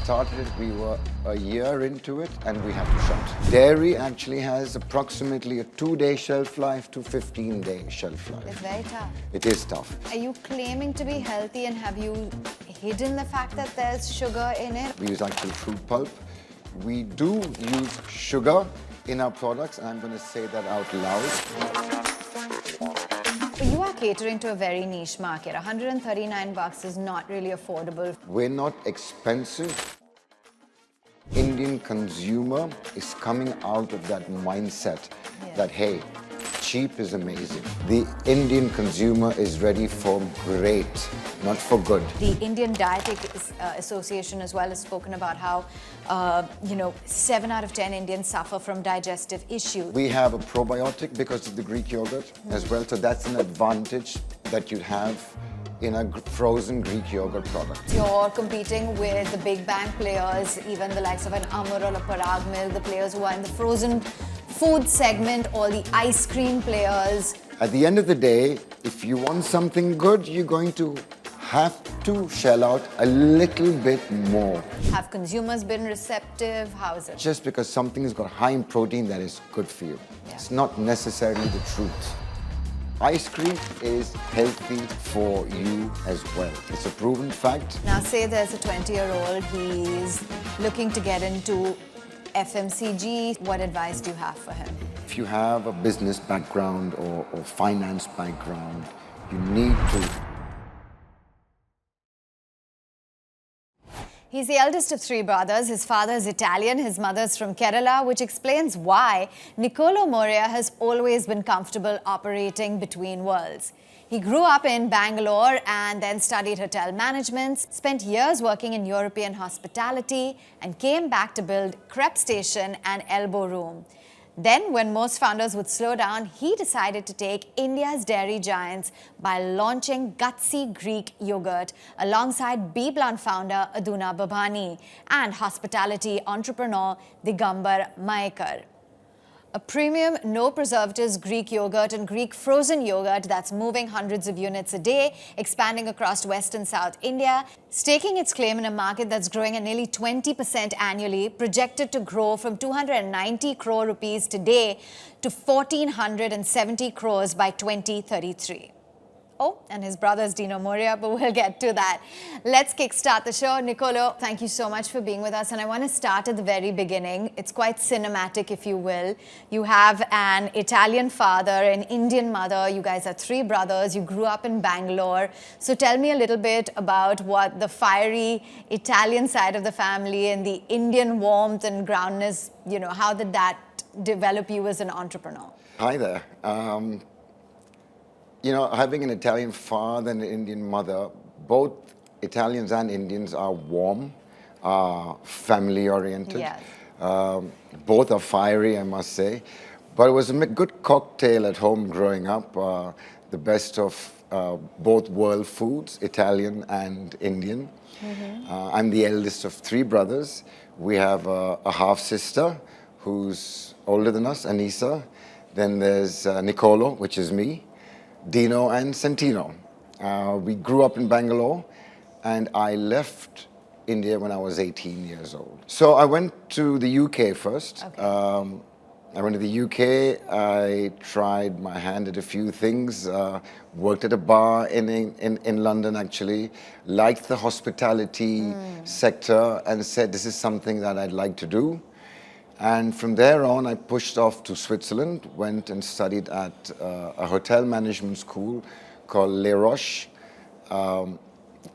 started it, we were a year into it and we had to shut. Dairy actually has approximately a 2-day shelf life to 15-day shelf life. It's very tough. It is tough. Are you claiming to be healthy and have you hidden the fact that there's sugar in it? We use actual fruit pulp. We do use sugar in our products, and I'm going to say that out loud. You are catering to a very niche market. $139 is not really affordable. We're not expensive. Indian consumer is coming out of that mindset that, hey, cheap is amazing. The Indian consumer is ready for great, not for good. The Indian Dietetic Association as well has spoken about how, 7 out of 10 Indians suffer from digestive issues. We have a probiotic because of the Greek yogurt as well, so that's an advantage that you have in a frozen Greek yogurt product. You're competing with the big bang players, even the likes of an Amul or a Parag Milk, the players who are in the frozen food segment, or the ice cream players. At the end of the day, if you want something good, you're going to have to shell out a little bit more. Have consumers been receptive? How is it? Just because something has got high in protein, that is good for you. Yeah. It's not necessarily the truth. Ice cream is healthy for you as well. It's a proven fact. Now say there's a 20-year-old, he's looking to get into FMCG. What advice do you have for him? If you have a business background or finance background, you need to. He's the eldest of 3 brothers. His father is Italian, his mother's from Kerala, which explains why Nicolo Morea has always been comfortable operating between worlds. He grew up in Bangalore and then studied hotel management, spent years working in European hospitality, and came back to build Crepe Station and Elbow Room. Then, when most founders would slow down, he decided to take India's dairy giants by launching Gutsy Greek yogurt alongside BBlunt founder Aduna Babani and hospitality entrepreneur Digambar Maekar. A premium, no preservatives Greek yogurt and Greek frozen yogurt that's moving hundreds of units a day, expanding across West and South India, staking its claim in a market that's growing at nearly 20% annually, projected to grow from 290 crore rupees today to 1,470 crores by 2033. Oh, and his brother is Nicolo Morea, but we'll get to that. Let's kickstart the show. Nicolo, thank you so much for being with us. And I want to start at the very beginning. It's quite cinematic, if you will. You have an Italian father, an Indian mother. You guys are 3 brothers. You grew up in Bangalore. So tell me a little bit about what the fiery Italian side of the family and the Indian warmth and groundness, how did that develop you as an entrepreneur? Hi there. Having an Italian father and an Indian mother, both Italians and Indians are warm, family-oriented. Yes. Both are fiery, I must say. But it was a good cocktail at home growing up, the best of both world foods, Italian and Indian. Mm-hmm. I'm the eldest of 3 brothers. We have a half-sister who's older than us, Anisa. Then there's Nicolo, which is me. Dino and Santino. We grew up in Bangalore, and I left India when I was 18 years old. So I went to the UK first. Okay. I went to the UK, I tried my hand at a few things, worked at a bar in London actually, liked the hospitality sector and said this is something that I'd like to do. And from there on, I pushed off to Switzerland, went and studied at a hotel management school called Les Roches.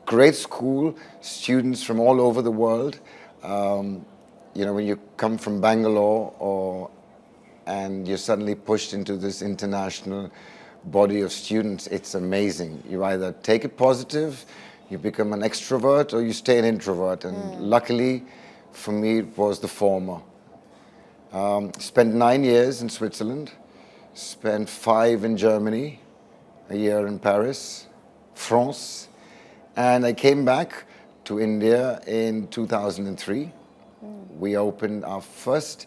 Great school, students from all over the world. When you come from Bangalore and you're suddenly pushed into this international body of students, it's amazing. You either take it positive, you become an extrovert, or you stay an introvert. And luckily, for me, it was the former. Spent 9 years in Switzerland, spent 5 in Germany, a year in Paris, France, and I came back to India in 2003. We opened our first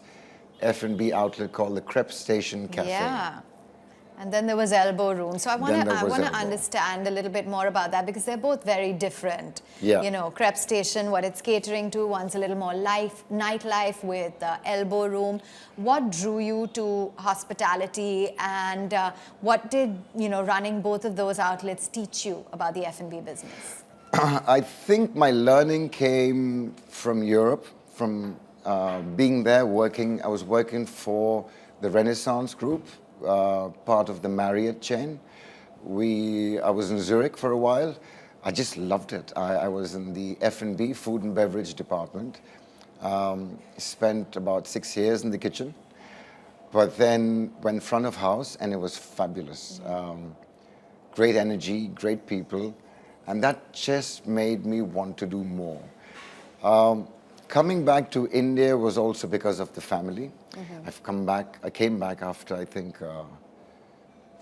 F&B outlet called the Crepe Station Cafe. Yeah. And then there was elbow room. So I want Then there to was elbow. understand a little bit more about that because they're both very different. Yeah. You know, crepe station, what it's catering to, one's a little more nightlife with elbow room. What drew you to hospitality, and what did, you know, running both of those outlets teach you about the F&B business? I think my learning came from Europe, from being there, working. I was working for the Renaissance Group, part of the Marriott chain. I was in Zurich for a while. I just loved it. I was in the F&B, food and beverage department. Spent about 6 years in the kitchen, but then went front of house, and it was fabulous. Great energy, great people, and that just made me want to do more. Coming back to India was also because of the family. I came back after, I think,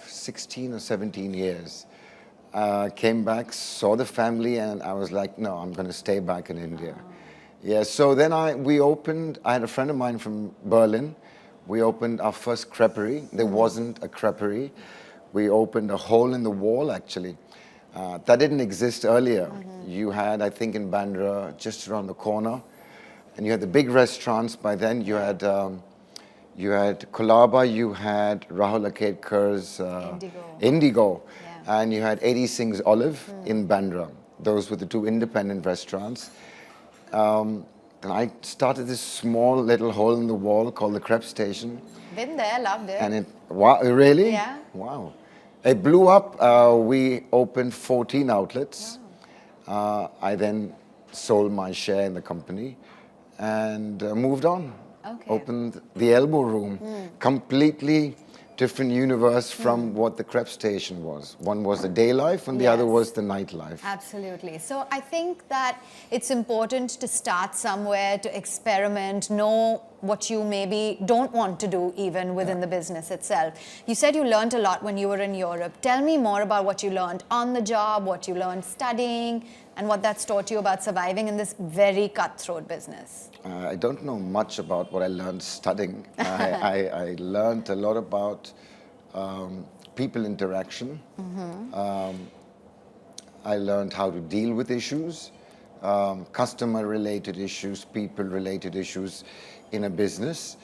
16 or 17 years. Came back, saw the family, and I was like, no, I'm going to stay back in India. Yeah, so then I had a friend of mine from Berlin. We opened our first creperie. There wasn't a creperie. We opened a hole in the wall, actually. That didn't exist earlier. You had, I think, in Bandra, just around the corner, and you had the big restaurants. By then, you had Colaba, you had Rahul Aketkar's Indigo, Yeah. and you had 80 Singh's Olive in Bandra. Those were the two independent restaurants. And I started this small little hole in the wall called the Crepe Station. Been there, loved it. And wow, really? Yeah. Wow. It blew up. We opened 14 outlets. I then sold my share in the company and moved on. Okay. Opened the Elbow Room. Completely different universe from what the Crepe Station was. One was the day life and the other was the nightlife. Absolutely. So I think that it's important to start somewhere, to experiment, know what you maybe don't want to do even within the business itself. You said you learned a lot when you were in Europe. Tell me more about what you learned on the job, what you learned studying, and what that's taught you about surviving in this very cutthroat business. I don't know much about what I learned studying. I learned a lot about people interaction. I learned how to deal with issues, customer-related issues, people-related issues in a business.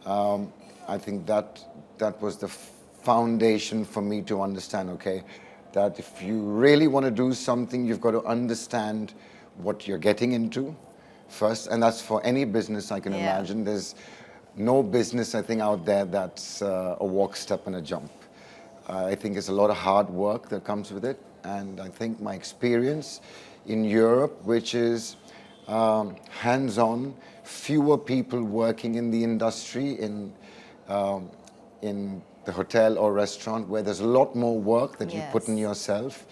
I think that was the foundation for me to understand, okay, that if you really want to do something, you've got to understand what you're getting into first, and that's for any business I can imagine. There's no business, I think, out there that's a walk, step, and a jump. I think it's a lot of hard work that comes with it, and I think my experience in Europe, which is hands-on, fewer people working in the industry, in the hotel or restaurant, where there's a lot more work that you put in yourself.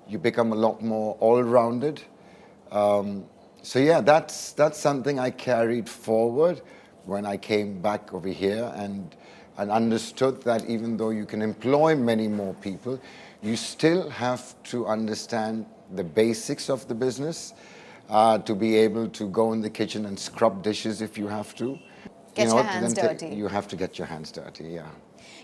You become a lot more all-rounded. So yeah, that's something I carried forward when I came back over here and understood that even though you can employ many more people, you still have to understand the basics of the business to be able to go in the kitchen and scrub dishes if you have to. Get your hands dirty. You have to get your hands dirty, yeah.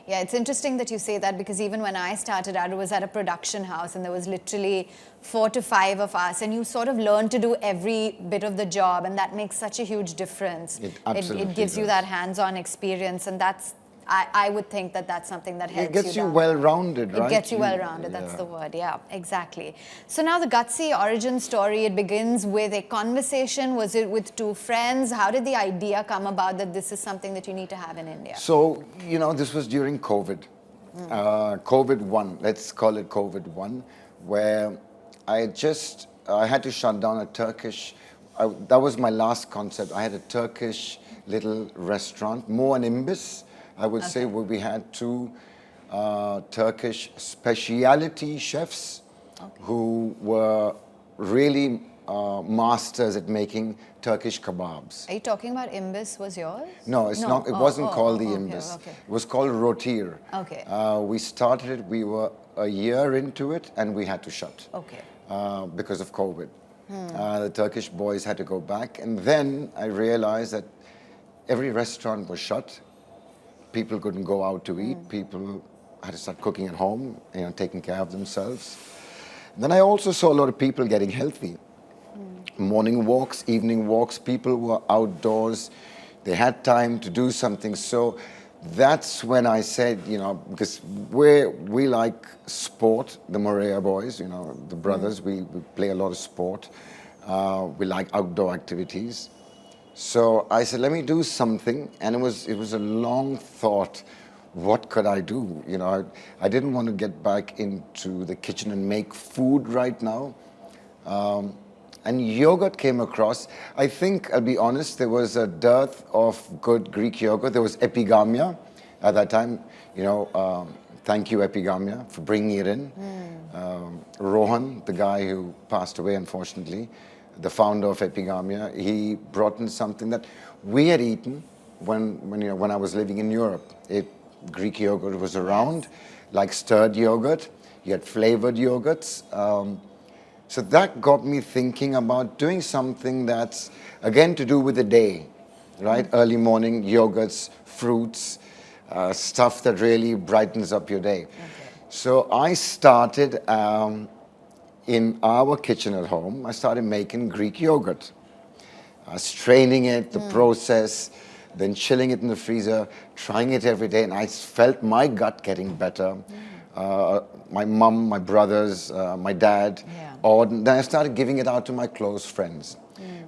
Yeah, it's interesting that you say that because even when I started out, it was at a production house and there was literally 4 to 5 of us, and you sort of learn to do every bit of the job, and that makes such a huge difference. It gives you that hands-on experience, and that's, I would think that that's something that helps you. It gets you well-rounded, right? It gets you well-rounded, that's the word, yeah, exactly. So now the Gutsy origin story, it begins with a conversation. Was it with 2 friends? How did the idea come about that this is something that you need to have in India? So, you know, this was during COVID. COVID-1, let's call it COVID-1, where I had to shut down a Turkish, that was my last concept. I had a Turkish little restaurant, more an imbis, I would say, where we had 2 Turkish specialty chefs who were really masters at making Turkish kebabs. Are you talking about imbis was yours? No, it's not. It wasn't called the imbis. Okay. It was called rotir. Okay. We started it. We were a year into it, and we had to shut. Okay. Because of COVID. The Turkish boys had to go back, and then I realized that every restaurant was shut. People couldn't go out to eat. People had to start cooking at home, taking care of themselves. Then I also saw a lot of people getting healthy. Morning walks, evening walks, people were outdoors. They had time to do something. So that's when I said, because we like sport, the Morea boys, the brothers, we play a lot of sport. We like outdoor activities. So I said, let me do something. And it was a long thought. What could I do? I didn't want to get back into the kitchen and make food right now. And yogurt came across. I think, I'll be honest, there was a dearth of good Greek yogurt. There was Epigamia at that time. Thank you, Epigamia, for bringing it in. Rohan, the guy who passed away, unfortunately, the founder of Epigamia, he brought in something that we had eaten when I was living in Europe. Greek yogurt was around, like stirred yogurt. You had flavored yogurts. So that got me thinking about doing something that's, again, to do with the day, right? Early morning, yogurts, fruits, stuff that really brightens up your day. Okay. So I started in our kitchen at home, I started making Greek yogurt. Straining it, the process, then chilling it in the freezer, trying it every day, and I felt my gut getting better. My mum, my brothers, my dad, then I started giving it out to my close friends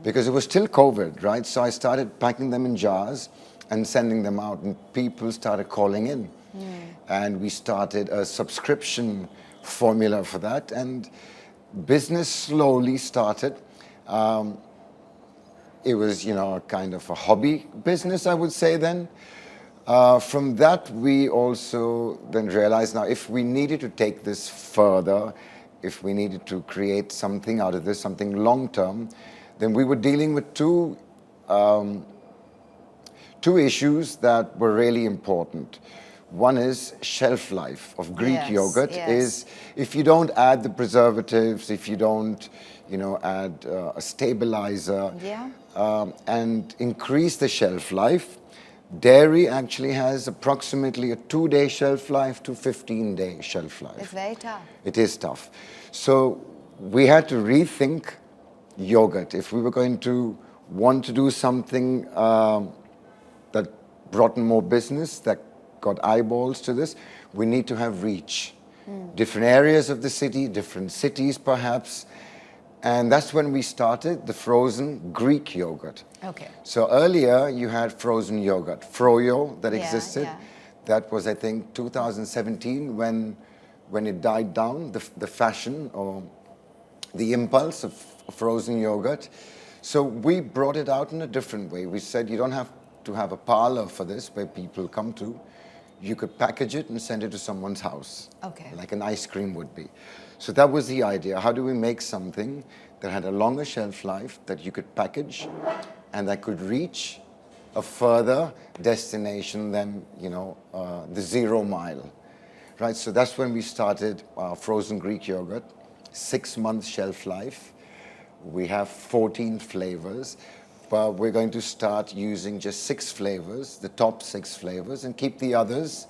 because it was still COVID, right? So I started packing them in jars and sending them out, and people started calling in. And we started a subscription formula for that, and business slowly started. It was, kind of a hobby business, I would say then. From that, we also then realized now if we needed to take this further, if we needed to create something out of this, something long-term, then we were dealing with two issues that were really important. One is shelf life of Greek yogurt is if you don't add the preservatives, if you don't, add a stabilizer and increase the shelf life. Dairy actually has approximately a 2-day shelf life to 15-day shelf life. It's very tough. It is tough. So we had to rethink yogurt. If we were going to want to do something that brought in more business, that got eyeballs to this, we need to have reach. Different areas of the city, different cities perhaps. And that's when we started the frozen Greek yogurt. Okay. So earlier you had frozen yogurt, Froyo, that existed. That was, I think, 2017 when it died down, the fashion or the impulse of frozen yogurt. So we brought it out in a different way. We said you don't have to have a parlor for this where people come to. You could package it and send it to someone's house, like an ice cream would be. So that was the idea. How do we make something that had a longer shelf life, that you could package, and that could reach a further destination than, the 0 mile, right? So that's when we started frozen Greek yogurt, 6-month shelf life. We have 14 flavors. But we're going to start using just 6 flavors, the top 6 flavors, and keep the others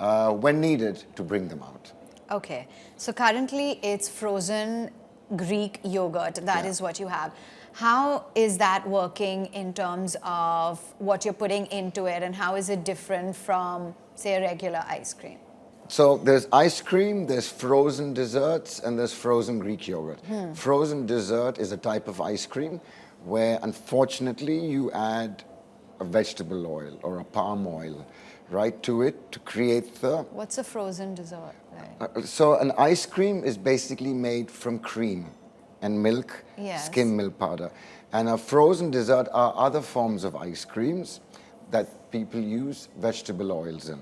when needed to bring them out. Okay. So currently it's frozen Greek yogurt. That is what you have. How is that working in terms of what you're putting into it, and how is it different from, say, a regular ice cream? So there's ice cream, there's frozen desserts, and there's frozen Greek yogurt. Frozen dessert is a type of ice cream where unfortunately you add a vegetable oil or a palm oil, right, to it to create the... What's a frozen dessert? So an ice cream is basically made from cream and milk, skim milk powder. And a frozen dessert are other forms of ice creams that people use vegetable oils in.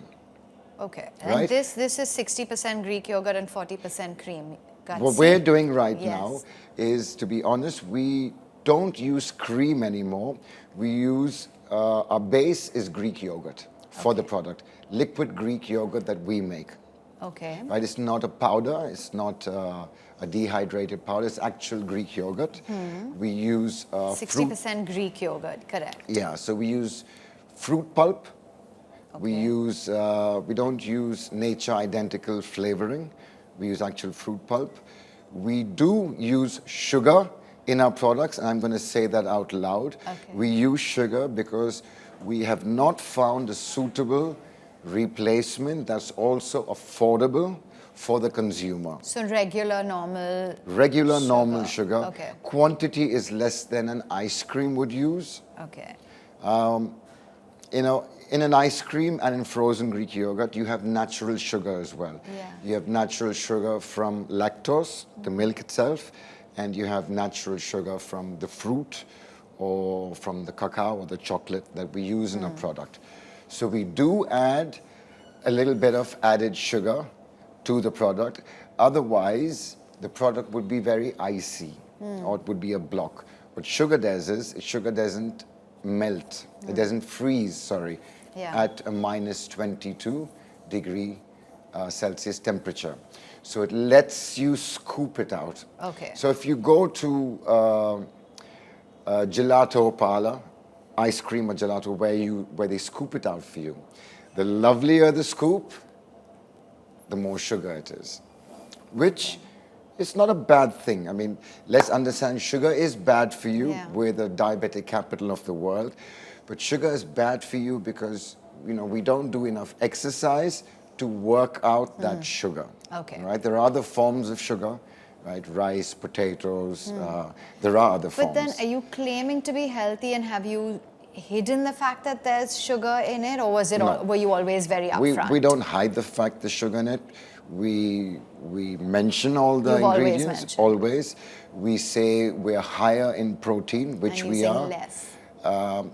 Okay. Right? And this is 60% Greek yogurt and 40% cream. Gutsy. What we're doing right now is, to be honest, we don't use cream anymore. We use, our base is Greek yogurt for the product. Liquid Greek yogurt that we make. Okay. Right, it's not a powder, it's not a dehydrated powder, it's actual Greek yogurt. We use 60% Greek yogurt, correct. Yeah, so we use fruit pulp, We don't use nature identical flavoring. We use actual fruit pulp. We do use sugar in our products, and I'm going to say that out loud. Okay. We use sugar because we have not found a suitable replacement that's also affordable for the consumer. So regular, normal Normal sugar. Okay. Quantity is less than an ice cream would use. Okay. You know, in an ice cream and in frozen Greek yogurt, you have natural sugar as well. Yeah. You have natural sugar from lactose, the milk itself, and you have natural sugar from the fruit or from the cacao or the chocolate that we use in a product. So we do add a little bit of added sugar to the product. Otherwise, the product would be very icy or it would be a block. What sugar does is, sugar doesn't melt. It doesn't freeze, sorry, at a minus 22 degree Celsius temperature. So it lets you scoop it out. Okay. So if you go to gelato parlor, ice cream or gelato, where they scoop it out for you, the lovelier the scoop, the more sugar it is, which is not a bad thing. I mean, let's understand sugar is bad for you. Yeah. We're the diabetic capital of the world, but sugar is bad for you because, you know, we don't do enough exercise to work out that sugar. Okay. Right? There are other forms of sugar, right? Rice, potatoes, there are other forms. But then are you claiming to be healthy, and have you hidden the fact that there's sugar in it, or was it were you always very upfront? We don't hide the fact there's sugar in it. We mention all the ingredients. Always. We say we're higher in protein, which and we are. Less.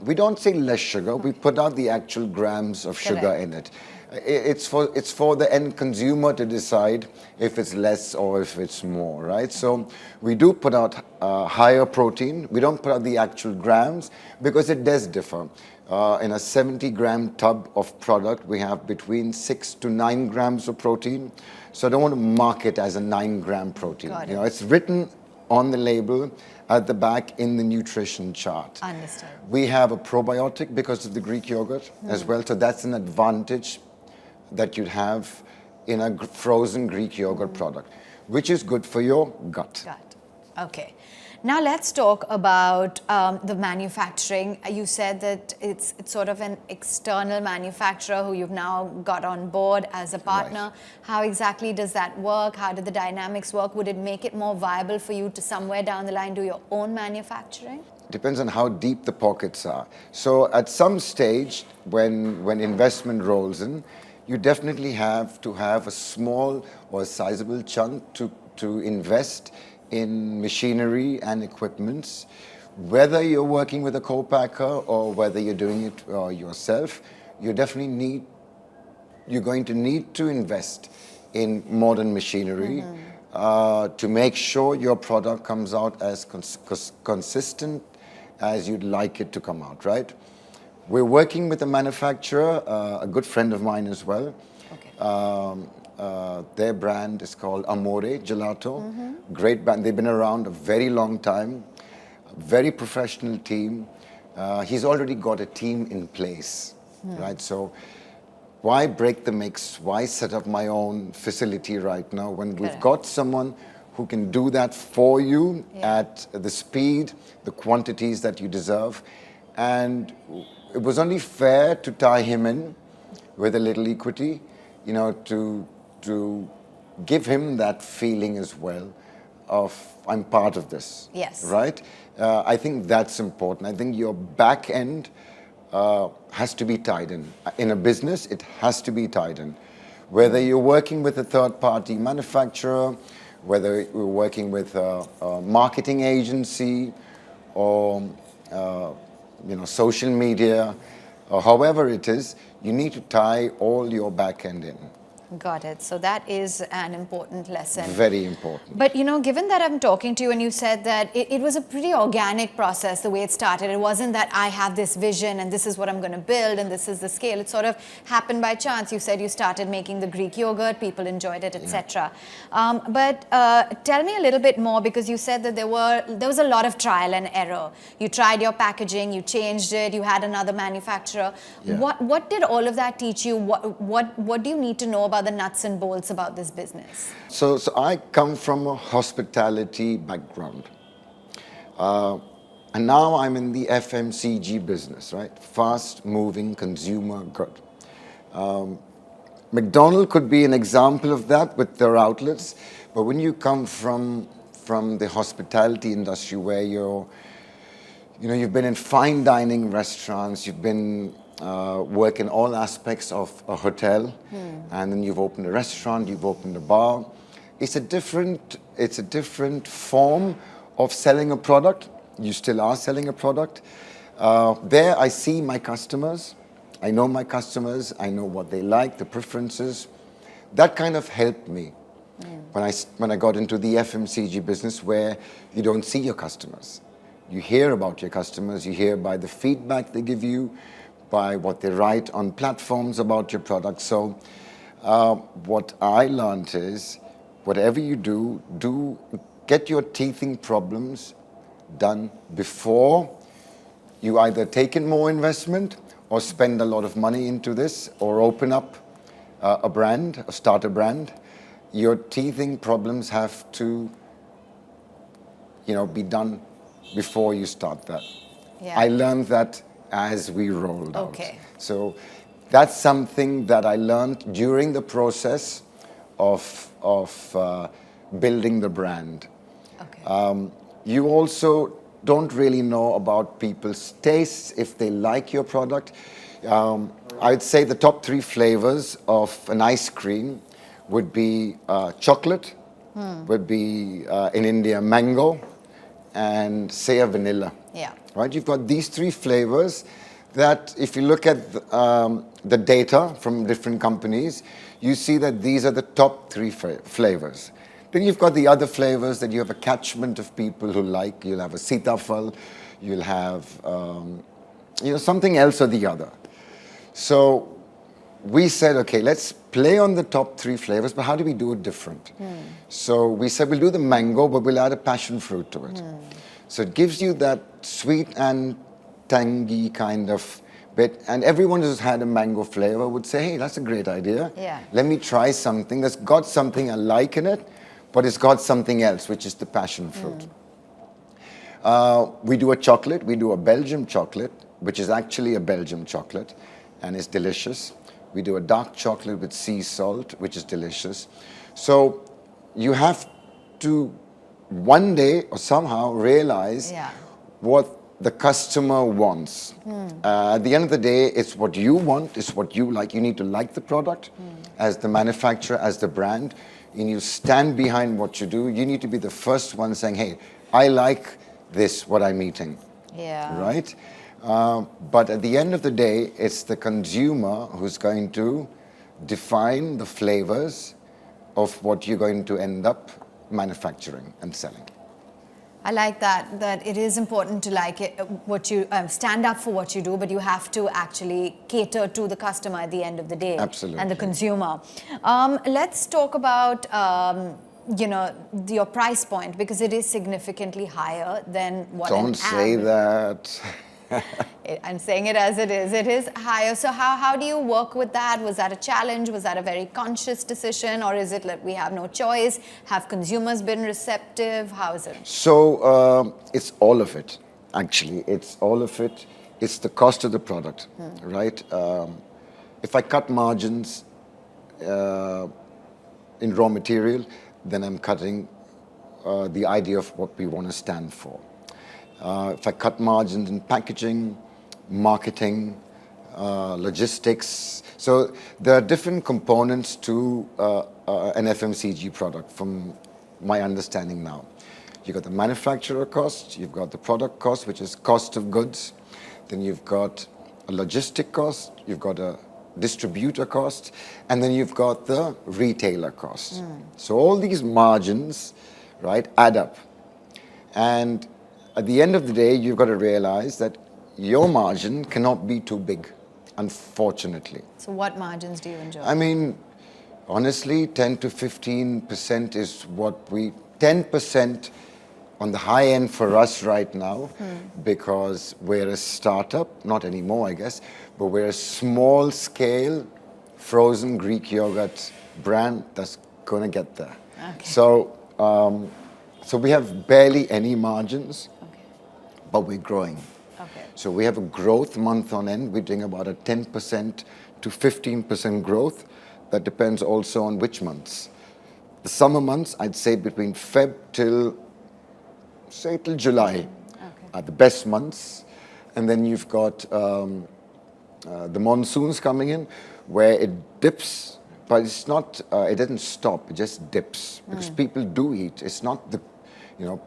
We don't say less sugar. We put out the actual grams of sugar in it. It's for the end consumer to decide if it's less or if it's more, right? So we do put out higher protein. We don't put out the actual grams because it does differ. In a 70-gram tub of product, we have between 6 to 9 grams of protein. So I don't want to mark it as a 9-gram protein. Got it. You know, it's written on the label at the back in the nutrition chart. Understood. We have a probiotic because of the Greek yogurt as well. So that's an advantage that you'd have in a frozen Greek yogurt product, which is good for your gut. Okay. Now let's talk about the manufacturing. You said that it's sort of an external manufacturer who you've now got on board as a partner. Right. How exactly does that work? How do the dynamics work? Would it make it more viable for you to somewhere down the line do your own manufacturing? Depends on how deep the pockets are. So at some stage, when investment rolls in, you definitely have to have a small or a sizable chunk to invest in machinery and equipments. Whether you're working with a co-packer or whether you're doing it yourself, you're going to need to invest in modern machinery to make sure your product comes out as consistent as you'd like it to come out, right? We're working with a manufacturer, a good friend of mine as well. Okay. Their brand is called Amore Gelato. Great brand. They've been around a very long time. Very professional team. He's already got a team in place, right? So why break the mix? Why set up my own facility right now when we've got someone who can do that for you at the speed, the quantities that you deserve? And it was only fair to tie him in with a little equity, you know, to give him that feeling as well of I'm part of this. Yes. Right? I think that's important. I think your back end has to be tied in. In a business, it has to be tied in. Whether you're working with a third-party manufacturer, whether you're working with a marketing agency or social media, or however it is, you need to tie all your back end in. Got it. So that is an important lesson. Very important. But given that I'm talking to you and you said that it was a pretty organic process the way it started. It wasn't that I have this vision and this is what I'm going to build and this is the scale. It sort of happened by chance. You said you started making the Greek yogurt, people enjoyed it, etc. But tell me a little bit more, because you said that there was a lot of trial and error. You tried your packaging, you changed it, you had another manufacturer. Yeah. What did all of that teach you? What do you need to know about the nuts and bolts about this business? So I come from a hospitality background. And now I'm in the FMCG business, right? Fast moving consumer good. McDonald's could be an example of that with their outlets. But when you come from the hospitality industry where you've been in fine dining restaurants, you've been work in all aspects of a hotel, and then you've opened a restaurant, you've opened a bar. It's a different form of selling a product. You still are selling a product. There I see my customers. I know my customers. I know what they like, the preferences. That kind of helped me when I got into the FMCG business, where you don't see your customers. You hear about your customers. You hear by the feedback they give you, by what they write on platforms about your product. So what I learned is, whatever you do get your teething problems done before you either take in more investment or spend a lot of money into this or open up a brand or start a brand. Your teething problems have to be done before you start that. Yeah. I learned that as we rolled out. Okay. So that's something that I learned during the process of building the brand. Okay. You also don't really know about people's tastes, if they like your product. I'd say the top 3 flavors of an ice cream would be chocolate, would be in India mango, and say a vanilla. Yeah. Right? You've got these 3 flavors that, if you look at the data from different companies, you see that these are the top 3 flavors. Then you've got the other flavors that you have a catchment of people who like. You'll have a sitafal, you'll have something else or the other. So we said, okay, let's play on the top 3 flavors, but how do we do it different? So we said we'll do the mango, but we'll add a passion fruit to it. So it gives you that sweet and tangy kind of bit. And everyone who's had a mango flavor would say, hey, that's a great idea. Yeah. Let me try something that's got something I like in it, but it's got something else, which is the passion fruit. We do a chocolate. We do a Belgian chocolate, which is actually a Belgian chocolate, and it's delicious. We do a dark chocolate with sea salt, which is delicious. So you have to one day or somehow realize what the customer wants. At the end of the day, it's what you want, it's what you like. You need to like the product as the manufacturer, as the brand. And you stand behind what you do. You need to be the first one saying, hey, I like this, what I'm eating. Yeah. Right? But at the end of the day, it's the consumer who's going to define the flavors of what you're going to end up manufacturing and selling. I like that it is important to like it, what you stand up for what you do, but you have to actually cater to the customer at the end of the day. Absolutely. And the consumer. Let's talk about your price point, because it is significantly higher than what Don't say that. I'm saying it as it is. It is higher. So how do you work with that? Was that a challenge? Was that a very conscious decision? Or is it like we have no choice? Have consumers been receptive? How is it? So it's all of it, actually. It's all of it. It's the cost of the product, right? If I cut margins in raw material, then I'm cutting the idea of what we want to stand for. If I cut margins in packaging, marketing, logistics. So there are different components to an FMCG product from my understanding now. You've got the manufacturer cost, you've got the product cost, which is cost of goods. Then you've got a logistic cost, you've got a distributor costs, and then you've got the retailer costs. So all these margins, right, add up. And at the end of the day, you've got to realize that your margin cannot be too big, unfortunately. So what margins do you enjoy? I mean, honestly, 10 to 15% is what 10% on the high end for us right now, because we're a startup, not anymore, I guess, but we're a small scale frozen Greek yogurt brand that's going to get there. Okay. So we have barely any margins, Okay. but we're growing. Okay. So we have a growth month on end. We're doing about a 10% to 15% growth. That depends also on which months. The summer months, I'd say between Feb till July are the best months. And then you've got the monsoons coming in where it dips, but it's not, it doesn't stop, it just dips because people do eat. It's not the,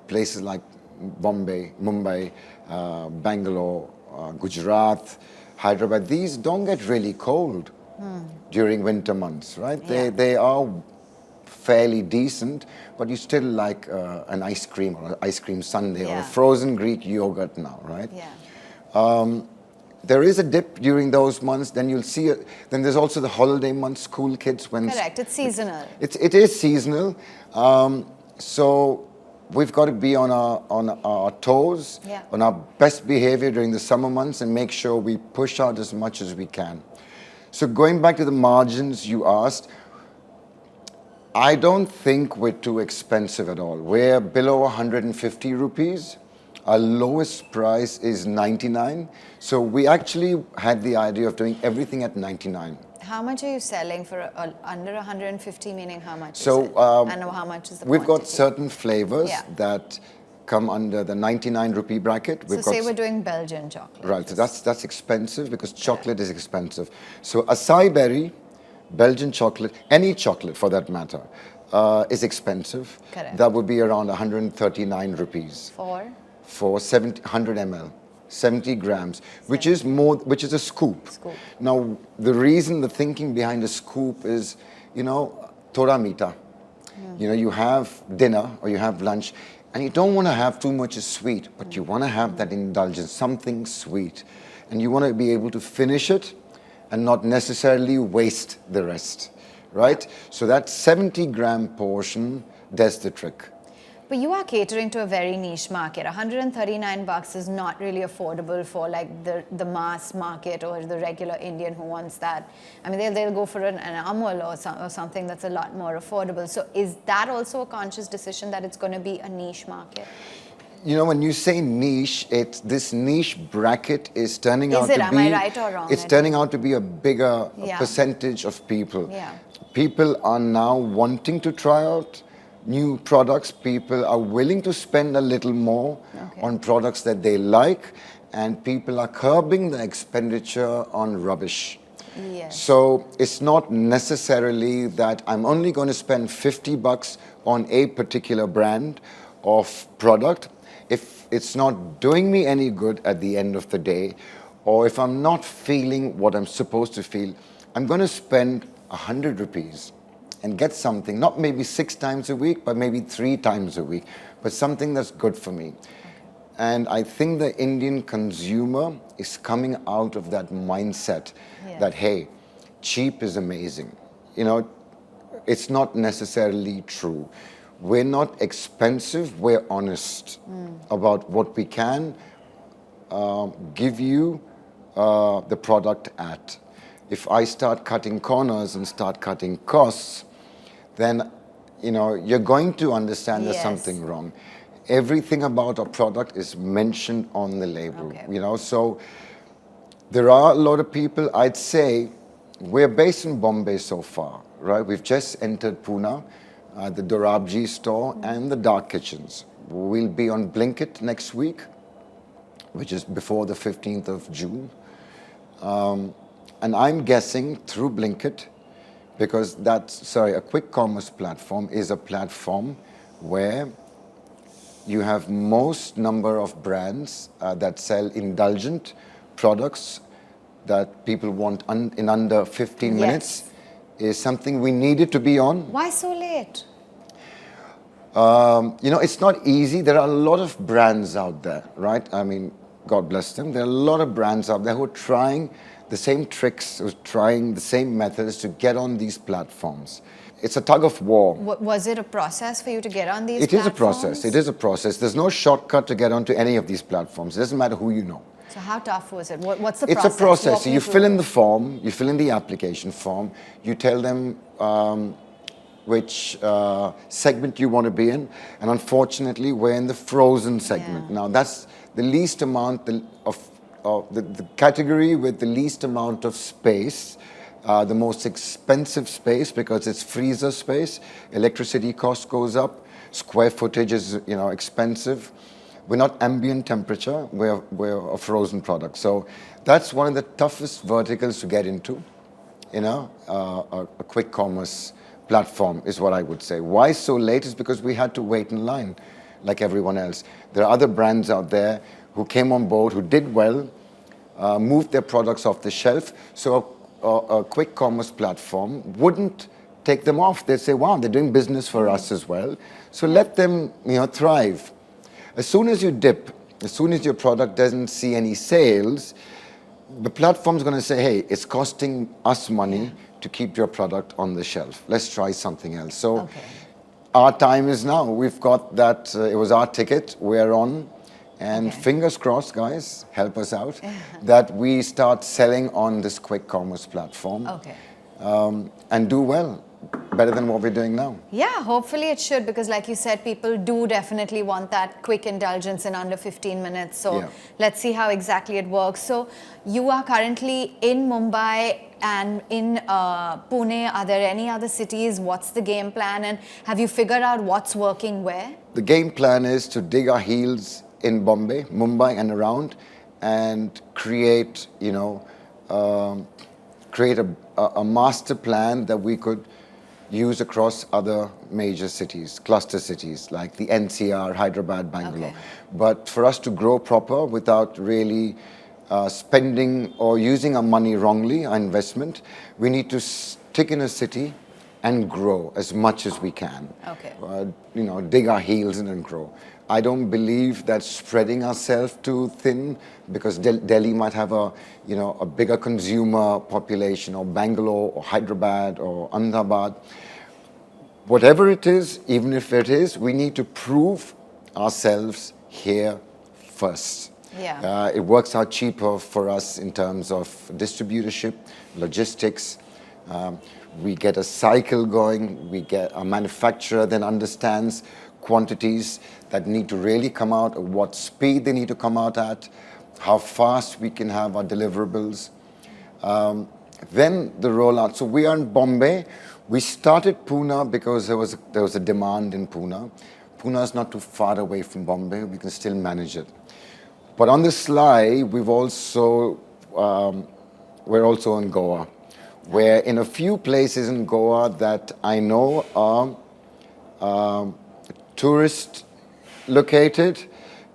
places like Bombay, Mumbai, Bangalore, Gujarat, Hyderabad. These don't get really cold during winter months, right? Yeah. They are fairly decent, but you still like an ice cream or an ice cream sundae or a frozen Greek yogurt now, right? Yeah. There is a dip during those months. Then you'll see it. Then there's also the holiday months, school kids. Correct. It's seasonal. It is seasonal. So we've got to be on our toes, on our best behavior during the summer months, and make sure we push out as much as we can. So going back to the margins you asked, I don't think we're too expensive at all. We're below 150 rupees. Our lowest price is 99. So we actually had the idea of doing everything at 99. How much are you selling for under 150, meaning how much So, is it? And how much is the we've got quantity? certain flavors that come under the 99 rupee bracket. So say we're doing Belgian chocolate. Right, so that's expensive because chocolate is expensive. So acai berry, Belgian chocolate, any chocolate for that matter, is expensive. Correct. That would be around 139 rupees. For 100 ml, 70 grams, which is a scoop. Now, the thinking behind a scoop is, thoda meeta. You have dinner or you have lunch, and you don't want to have too much sweet, but you want to have that indulgence, something sweet. And you want to be able to finish it and not necessarily waste the rest, right? So that 70-gram portion does the trick. But you are catering to a very niche market. 139 bucks is not really affordable for like the mass market or the regular Indian who wants that. I mean, they'll go for an Amul or something that's a lot more affordable. So is that also a conscious decision that it's going to be a niche market? When you say niche, this niche bracket is turning out to be... Am I right or wrong? It's turning out to be a bigger percentage of people. People are now wanting to try out new products. People are willing to spend a little more on products that they like, and people are curbing the expenditure on rubbish. Yes. So it's not necessarily that I'm only going to spend 50 bucks on a particular brand of product. If it's not doing me any good at the end of the day, or if I'm not feeling what I'm supposed to feel, I'm going to spend 100 rupees and get something, not maybe 6 times a week, but maybe 3 times a week, but something that's good for me. And I think the Indian consumer is coming out of that mindset that, hey, cheap is amazing. It's not necessarily true. We're not expensive, we're honest about what we can give you the product at. If I start cutting corners and start cutting costs, then you're going to understand there's something wrong. Everything about our product is mentioned on the label. So there are a lot of people. I'd say we're based in Bombay so far, right? We've just entered Pune, the Dorabji store and the dark kitchens. We'll be on Blinkit next week, which is before the 15th of June. And I'm guessing through Blinkit, because a quick commerce platform is a platform where you have most number of brands that sell indulgent products that people want in under 15 Yes. minutes is something we needed to be on. Why so late? You know, it's not easy. There are a lot of brands out there, right? I mean, God bless them. There are a lot of brands out there who are trying the same tricks, who are trying the same methods to get on these platforms. It's a tug of war. Was it a process for you to get on these It is a platforms? process. It is a process. There's no shortcut to get onto any of these platforms. It doesn't matter who you know. So how tough was it? What's the It's process? a process. Walk So me you through fill in it. the form, you fill in the application form, you tell them which segment you want to be in, and unfortunately, we're in the frozen segment. Yeah. Now, that's the least amount of the category with the least amount of space, the most expensive space because it's freezer space. Electricity cost goes up, square footage is expensive. We're not ambient temperature, we're a frozen product. So that's one of the toughest verticals to get into, a quick commerce platform is what I would say. Why so late is because we had to wait in line like everyone else. There are other brands out there who came on board, who did well, moved their products off the shelf. So a quick commerce platform wouldn't take them off. They'd say, wow, they're doing business for us as well. So let them thrive. As soon as you dip, as soon as your product doesn't see any sales, the platform's going to say, hey, it's costing us money to keep your product on the shelf. Let's try something else. So our time is now. We've got that. It was our ticket. We're on. And fingers crossed, guys, help us out, that we start selling on this quick commerce platform and do well. Better than what we're doing now. Yeah, hopefully it should, because like you said, people do definitely want that quick indulgence in under 15 minutes. So let's see how exactly it works. So you are currently in Mumbai and in Pune. Are there any other cities? What's the game plan? And have you figured out what's working where? The game plan is to dig our heels in Bombay, Mumbai and around, and create, create a master plan that we could use across other major cities, cluster cities like the NCR, Hyderabad, Bangalore. But for us to grow proper without really spending or using our money wrongly, our investment, we need to stick in a city and grow as much as we can. Dig our heels in and grow. I don't believe that spreading ourselves too thin, because Delhi might have a bigger consumer population, or Bangalore, or Hyderabad, or Ahmedabad. Whatever it is, even if it is, we need to prove ourselves here first. It works out cheaper for us in terms of distributorship, logistics. We get a cycle going. We get a manufacturer then understands quantities that need to really come out, at what speed they need to come out at, how fast we can have our deliverables. Then the rollout. So we are in Bombay. We started Pune because there was a demand in Pune. Pune is not too far away from Bombay. We can still manage it. But on the sly, we're also in Goa, where in a few places in Goa that I know are tourist located,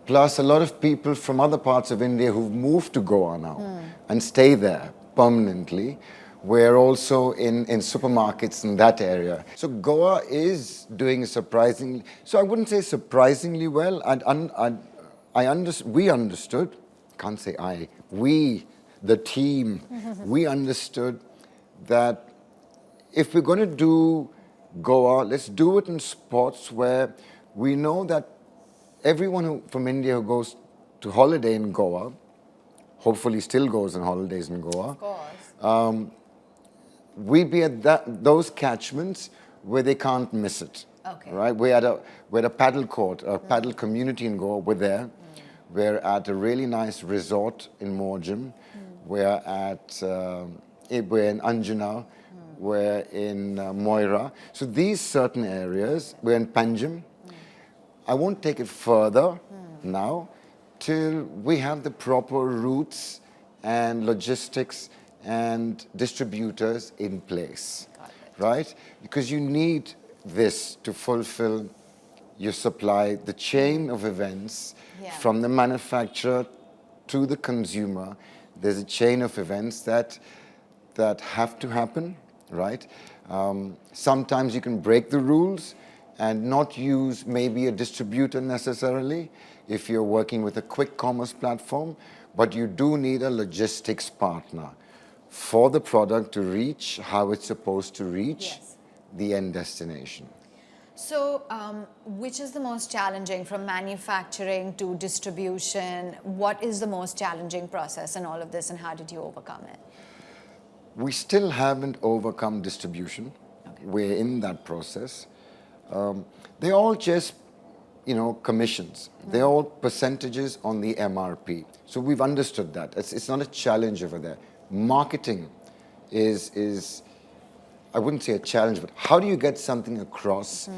plus a lot of people from other parts of India who've moved to Goa now and stay there permanently. We're also in supermarkets in that area. So Goa is doing surprisingly, so I wouldn't say surprisingly well. We understood, can't say I, we, the team, we understood that if we're going to do Goa, let's do it in spots where we know that everyone from India who goes to holiday in Goa, hopefully still goes on holidays in Goa. Of course. We'd be at those catchments where they can't miss it. Right? We're at a paddle court, a paddle community in Goa. We're there. We're at a really nice resort in Morjam. We're in Anjuna. We're in Moira. So these certain areas, we're in Panjim. I won't take it further now till we have the proper routes and logistics and distributors in place, right? Because you need this to fulfill your supply, the chain of events from the manufacturer to the consumer There's a chain of events that have to happen, right? Sometimes you can break the rules and not use maybe a distributor necessarily if you're working with a quick commerce platform, but you do need a logistics partner for the product to reach how it's supposed to reach the end destination. So, which is the most challenging from manufacturing to distribution? What is the most challenging process in all of this, and how did you overcome it? We still haven't overcome distribution. Okay. We're in that process. They're all just, commissions. They're all percentages on the MRP. So we've understood that. It's not a challenge over there. Marketing is I wouldn't say a challenge, but how do you get something across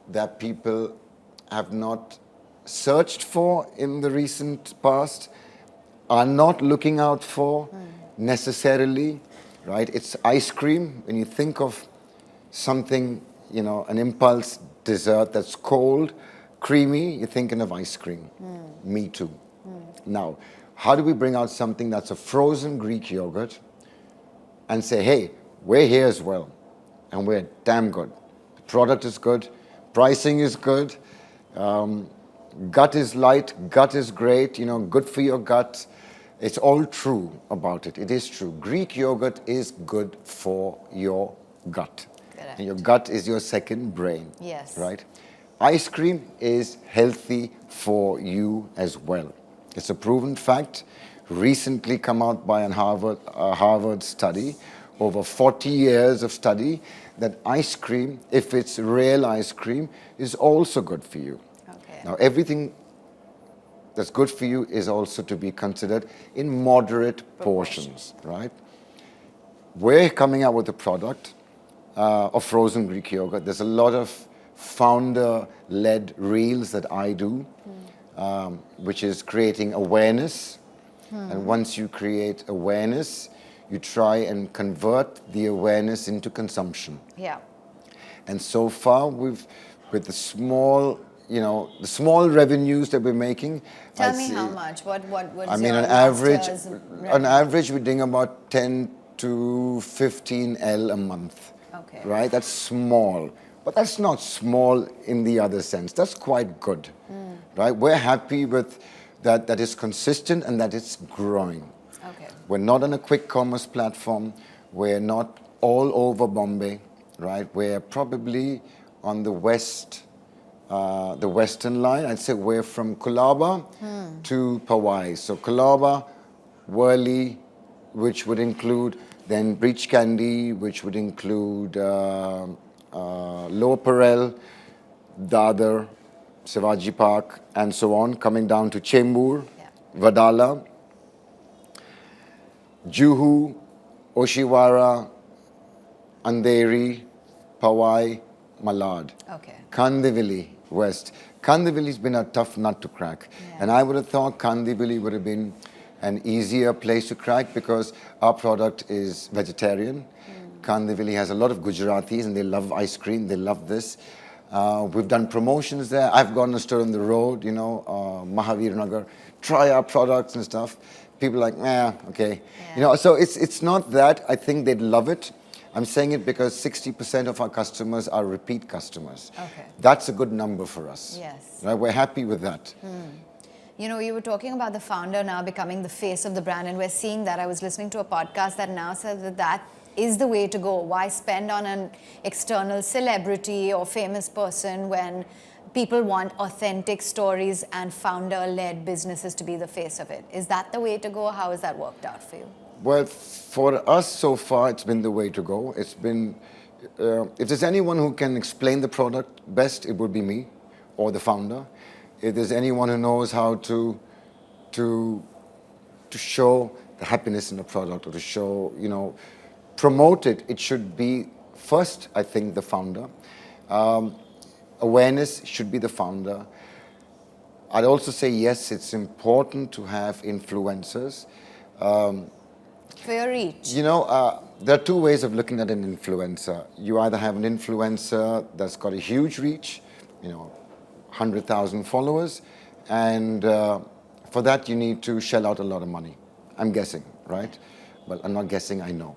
that people have not searched for in the recent past, are not looking out for necessarily, right? It's ice cream. When you think of something, an impulse dessert that's cold, creamy, you're thinking of ice cream. Me too. Now, how do we bring out something that's a frozen Greek yogurt and say, hey, we're here as well, and we're damn good. The product is good, pricing is good, gut is light, gut is great, good for your gut. It's all true about it. It is true. Greek yogurt is good for your gut. Correct. And your gut is your second brain. Yes. Right? Ice cream is healthy for you as well. It's a proven fact, recently come out by a Harvard study, over 40 years of study, that ice cream, if it's real ice cream, is also good for you. Okay. Now, everything that's good for you is also to be considered in moderate portions, right? We're coming out with a product of frozen Greek yogurt. There's a lot of founder-led reels that I do, which is creating awareness. And once you create awareness, you try and convert the awareness into consumption. Yeah. And so far, with the small, the small revenues that we're making. Tell me how much. What was I mean, your on average, we're doing about 10 to 15 L a month. Okay. Right? That's small. But that's not small in the other sense. That's quite good. Right? We're happy with that is consistent and that it's growing. Okay. We're not on a quick commerce platform. We're not all over Bombay, right? We're probably on the western line. I'd say we're from Colaba to Powai. So Colaba, Worli, which would include then Breach Candy, which would include Lower Parel, Dadar, Shivaji Park, and so on, coming down to Chembur, Vadala, Juhu, Oshiwara, Andheri, Powai, Malad. Okay. Kandivali, West. Kandivali's been a tough nut to crack. Yeah. And I would have thought Kandivali would have been an easier place to crack because our product is vegetarian. Kandivali has a lot of Gujaratis and they love ice cream, they love this. We've done promotions there. I've gone to a store on the road, Mahavir Nagar, try our products and stuff. People are like, okay. Yeah. So it's not that. I think they'd love it. I'm saying it because 60% of our customers are repeat customers. Okay. That's a good number for us. Yes. Right? We're happy with that. You were talking about the founder now becoming the face of the brand, and we're seeing that. I was listening to a podcast that now says that is the way to go. Why spend on an external celebrity or famous person when people want authentic stories and founder-led businesses to be the face of it? Is that the way to go? How has that worked out for you? Well, for us so far, it's been the way to go. It's been, if there's anyone who can explain the product best, it would be me or the founder. If there's anyone who knows how to show the happiness in the product or to show, promote it, it should be first, I think, the founder. Awareness should be the founder. I'd also say, yes, it's important to have influencers. For your reach. There are two ways of looking at an influencer. You either have an influencer that's got a huge reach, 100,000 followers, and for that you need to shell out a lot of money, I'm guessing, right? Well, I'm not guessing, I know.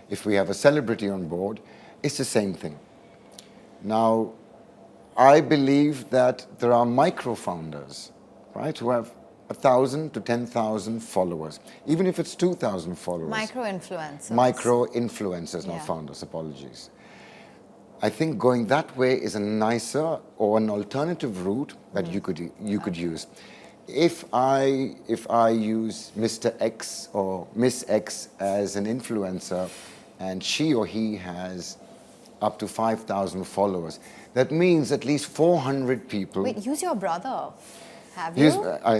If we have a celebrity on board, it's the same thing. Now, I believe that there are micro-founders, right, who have 1,000 to 10,000 followers, even if it's 2,000 followers. Micro-influencers. Micro-influencers, not founders, apologies. I think going that way is a nicer or an alternative route that you could use. If I use Mr. X or Miss X as an influencer and she or he has up to 5,000 followers, that means at least 400 people. Wait, use your brother. Have you?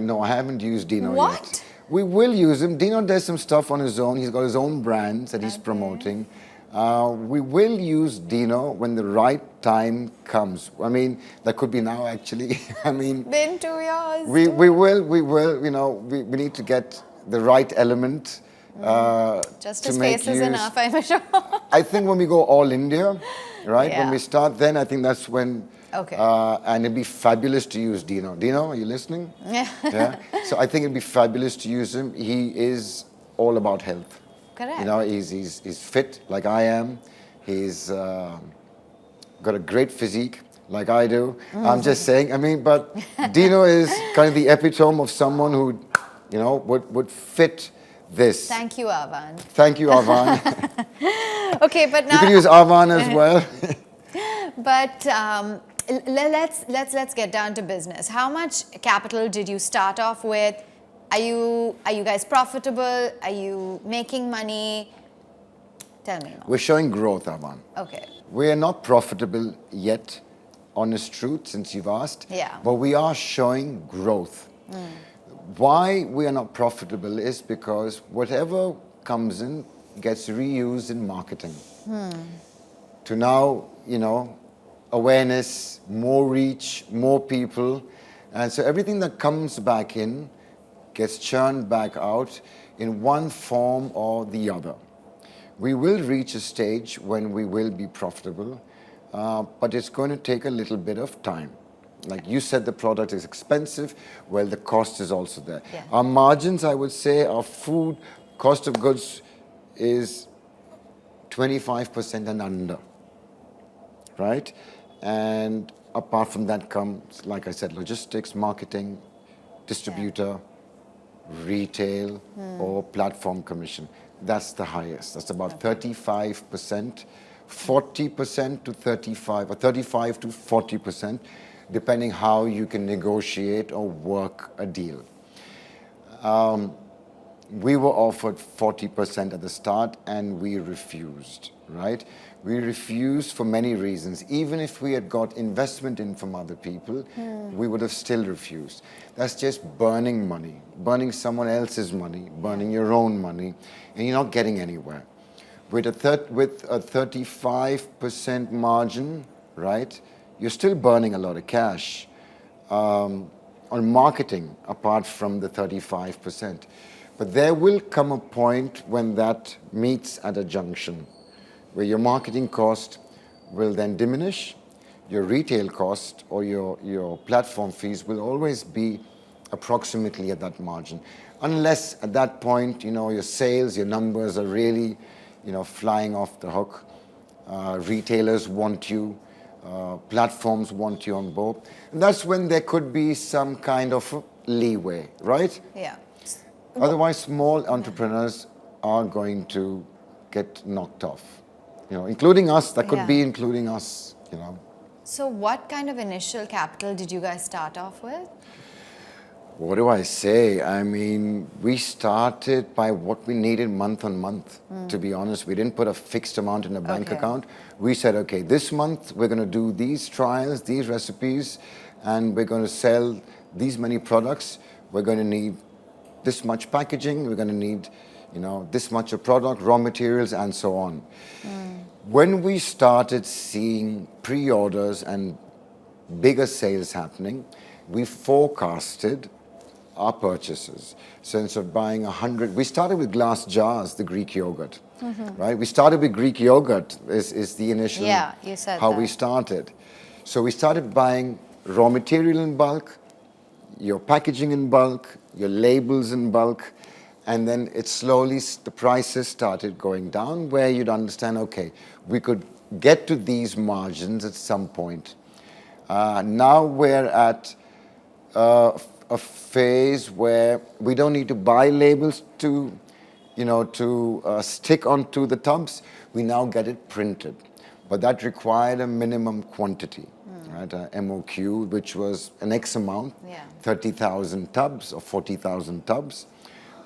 No, I haven't used Dino What? yet. We will use him. Dino does some stuff on his own. He's got his own brands that he's promoting. We will use Dino when the right time comes. I mean, that could be now, actually. I mean, Been 2 years. we will. You know, we need to get the right element. Just to his make face is use. enough, I'm sure. I think when we go all India, right? Yeah. When we start, then I think that's when. Okay. And it'd be fabulous to use Dino. Dino, are you listening? Yeah. Yeah. So I think it'd be fabulous to use him. He is all about health. Correct. You know, he's fit like I am. He's got a great physique like I do. I'm just saying. I mean, but Dino is kind of the epitome of someone who, you know, would fit this. Thank you, Arvan. Thank you, Arvan. Okay, but now You can use Arvan as well. But let's get down to business. How much capital did you start off with? Are you guys profitable? Are you making money? Tell me more. We're showing growth, Arvan. Okay. We are not profitable yet, honest truth, since you've asked. Yeah. But we are showing growth. Why we are not profitable is because whatever comes in gets reused in marketing. To now, you know, awareness, more reach, more people. And so everything that comes back in gets churned back out in one form or the other. We will reach a stage when we will be profitable, but it's going to take a little bit of time. Like you said, the product is expensive. Well, the cost is also there. Yeah. Our margins, I would say, our food cost of goods is 25% and under, right? And apart from that comes, like I said, logistics, marketing, distributor, retail, or platform commission. That's the highest. That's about 35%, 40% to 35, or 35 to 40%, depending how you can negotiate or work a deal. We were offered 40% at the start and we refused, right? We refused for many reasons. Even if we had got investment in from other people, we would have still refused. That's just burning money, burning someone else's money, burning your own money, and you're not getting anywhere. With a 35% margin, right, you're still burning a lot of cash on marketing apart from the 35%. But there will come a point when that meets at a junction where your marketing cost will then diminish, your retail cost or your platform fees will always be approximately at that margin. Unless at that point, you know, your sales, your numbers are really, you know, flying off the hook. Retailers want you, platforms want you on board. And that's when there could be some kind of leeway, right? Yeah. Otherwise, small entrepreneurs are going to get knocked off, you know, including us. That could be including us, you know. So what kind of initial capital did you guys start off with? What do I say? I mean, we started by what we needed month on month, to be honest. We didn't put a fixed amount in a bank account. We said, okay, this month we're going to do these trials, these recipes, and we're going to sell these many products. We're going to need this much packaging, we're going to need, you know, this much of product, raw materials, and so on. When we started seeing pre-orders and bigger sales happening, we forecasted our purchases. So instead of buying 100, we started with glass jars, the Greek yogurt, right? We started with Greek yogurt is the initial, you said how that. we started. So we started buying raw material in bulk, your packaging in bulk, your labels in bulk, and then it slowly, the prices started going down where you'd understand, okay, we could get to these margins at some point. Now we're at a phase where we don't need to buy labels to, stick onto the tubs. We now get it printed. But that required a minimum quantity, right? A MOQ, which was an X amount, 30,000 tubs or 40,000 tubs,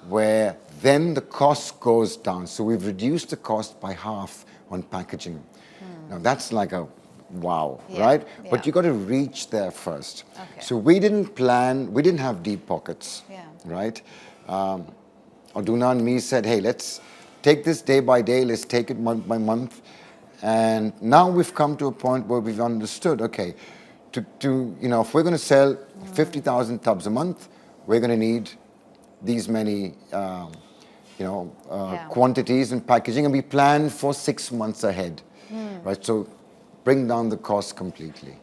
where then the cost goes down. So we've reduced the cost by half on packaging. Now that's like a wow, right? But you got to reach there first. Okay. So we didn't have deep pockets, right? Aduna and me said, hey, let's take this day by day, let's take it month by month. And now we've come to a point where we've understood, okay, if we're going to sell 50,000 tubs a month, we're going to need these many, quantities and packaging, and we plan for 6 months ahead, right? So bring down the cost completely.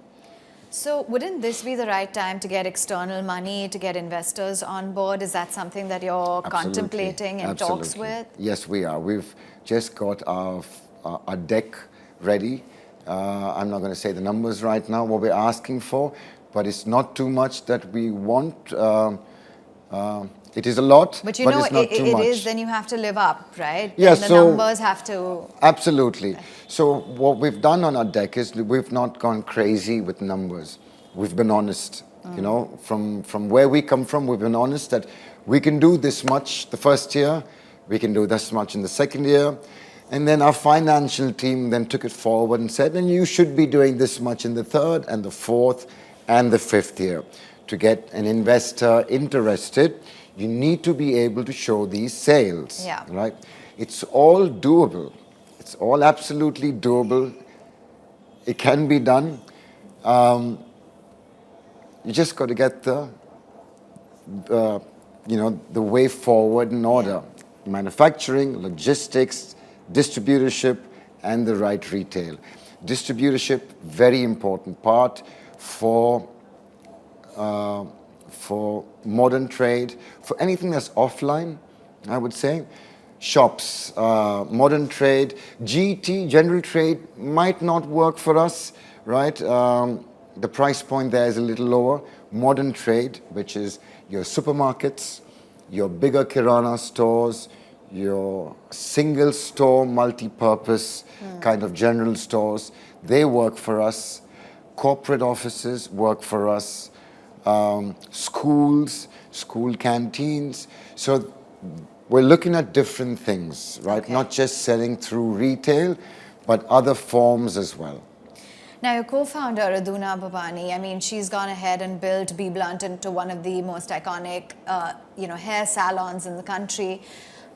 So wouldn't this be the right time to get external money, to get investors on board? Is that something that you're contemplating and talks with? Yes, we are. We've just got our deck ready. I'm not going to say the numbers right now, what we're asking for, but it's not too much that we want. It is a lot, but it's not too much. It is, then you have to live up, right? Yes, and the numbers have to... Absolutely. So what we've done on our deck is we've not gone crazy with numbers. We've been honest. From where we come from, we've been honest that we can do this much the first year, we can do this much in the second year, and then our financial team then took it forward and said, and you should be doing this much in the third and the fourth and the fifth year. To get an investor interested, you need to be able to show these sales, right? It's all doable. It's all absolutely doable. It can be done. You just got to get the way forward in order. Manufacturing, logistics, distributorship, and the right retail. Distributorship, very important part for modern trade, for anything that's offline, I would say. Shops, modern trade, GT, general trade, might not work for us, right? The price point there is a little lower. Modern trade, which is your supermarkets, your bigger Kirana stores, your single store, multi-purpose kind of general stores, they work for us. Corporate offices work for us. Schools, school canteens. So we're looking at different things, right? Okay. Not just selling through retail, but other forms as well. Now, your co-founder, Aduna Babani, I mean, she's gone ahead and built Be Blunt into one of the most iconic, hair salons in the country.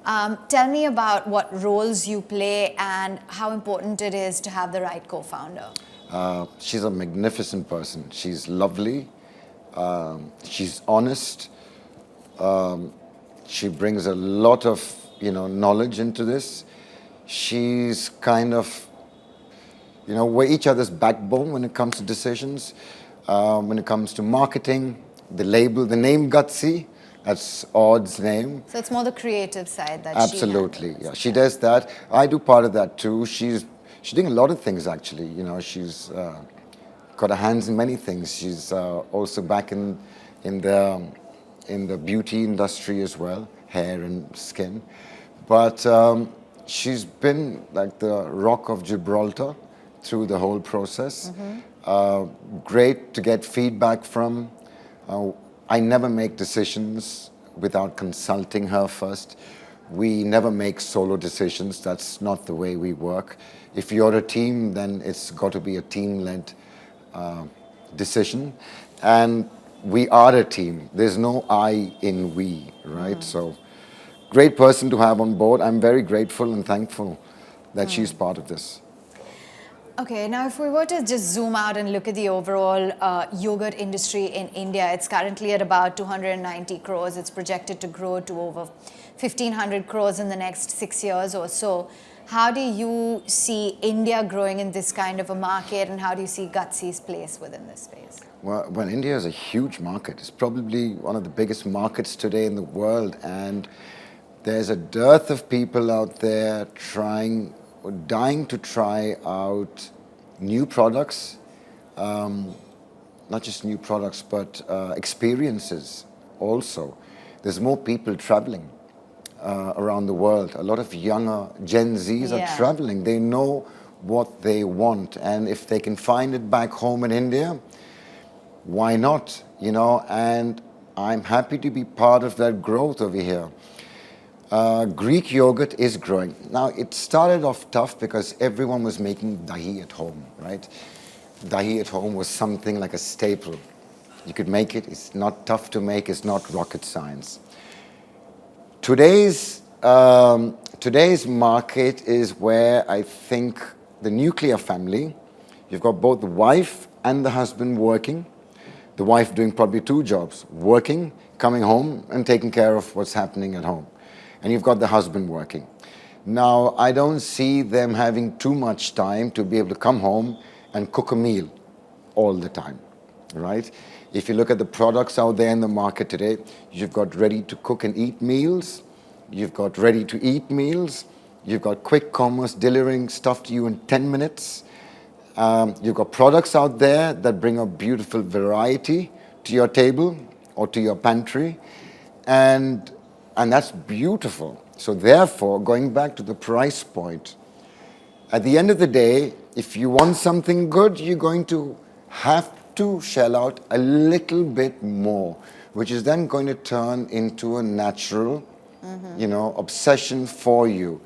Tell me about what roles you play and how important it is to have the right co-founder. She's a magnificent person. She's lovely. She's honest. She brings a lot of, knowledge into this. She's kind of, we're each other's backbone when it comes to decisions. When it comes to marketing, the label, the name Gutsy, that's Odd's name. So it's more the creative side that Absolutely, yeah. She does that. I do part of that too. She's doing a lot of things actually. She's got her hands in many things. She's also back in the beauty industry as well, hair and skin. But she's been like the Rock of Gibraltar through the whole process. Great to get feedback from. I never make decisions without consulting her first. We never make solo decisions. That's not the way we work. If you're a team, then it's got to be a team-led decision. And we are a team. There's no I in we, right? So great person to have on board. I'm very grateful and thankful that she's part of this. Okay, now if we were to just zoom out and look at the overall yogurt industry in India, it's currently at about 290 crores. It's projected to grow to over 1,500 crores in the next 6 years or so. How do you see India growing in this kind of a market, and how do you see Gutsy's place within this space? Well, India is a huge market. It's probably one of the biggest markets today in the world, and There's a dearth of people out there trying or dying to try out new products, not just new products, but experiences also. There's more people traveling around the world. A lot of younger Gen Zs are traveling. They know what they want, and if they can find it back home in India, why not? And I'm happy to be part of that growth over here. Greek yogurt is growing. Now, it started off tough because everyone was making dahi at home, right? Dahi at home was something like a staple. You could make it. It's not tough to make. It's not rocket science. Today's market is where I think the nuclear family, you've got both the wife and the husband working. The wife doing probably 2 jobs, working, coming home, and taking care of what's happening at home. And you've got the husband working. Now, I don't see them having too much time to be able to come home and cook a meal all the time, right? If you look at the products out there in the market today, you've got ready-to-cook and eat meals, you've got ready-to-eat meals, you've got quick commerce delivering stuff to you in 10 minutes. You've got products out there that bring a beautiful variety to your table or to your pantry, and that's beautiful. So therefore, going back to the price point, at the end of the day, if you want something good, you're going to have to shell out a little bit more, which is then going to turn into a natural, obsession for you.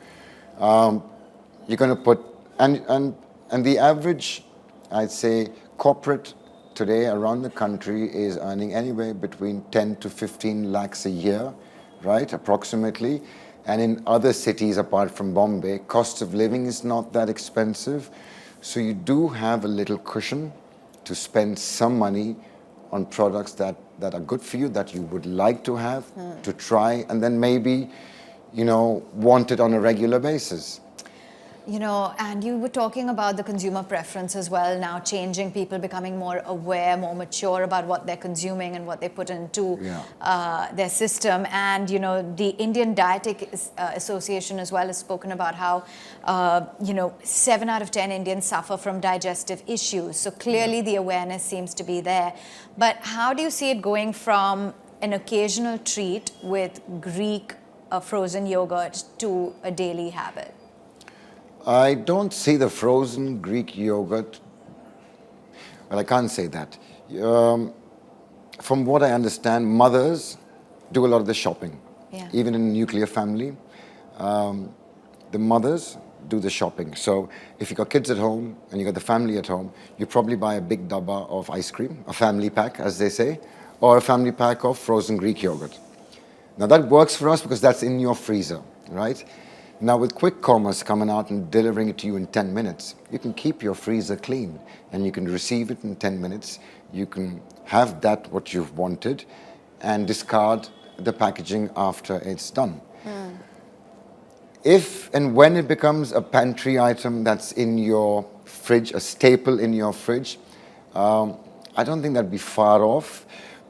You're going to put, and the average, I'd say, corporate today around the country is earning anywhere between 10 to 15 lakhs a year, right, approximately. And in other cities apart from Bombay, cost of living is not that expensive. So you do have a little cushion to spend some money on products that are good for you, that you would like to have, to try, and then maybe, want it on a regular basis. And you were talking about the consumer preference as well, now changing, people becoming more aware, more mature about what they're consuming and what they put into their system. And, the Indian Dietetic Association as well has spoken about how, 7 out of 10 Indians suffer from digestive issues. So clearly the awareness seems to be there. But how do you see it going from an occasional treat with Greek frozen yogurt to a daily habit? I don't see the frozen Greek yogurt. Well, I can't say that. From what I understand, mothers do a lot of the shopping. Yeah. Even in a nuclear family, the mothers do the shopping. So if you've got kids at home and you've got the family at home, you probably buy a big dabba of ice cream, a family pack, as they say, or a family pack of frozen Greek yogurt. Now that works for us because that's in your freezer, right? Now with quick commerce coming out and delivering it to you in 10 minutes, you can keep your freezer clean and you can receive it in 10 minutes. You can have that what you've wanted and discard the packaging after it's done. If and when it becomes a pantry item that's in your fridge, a staple in your fridge, I don't think that'd be far off,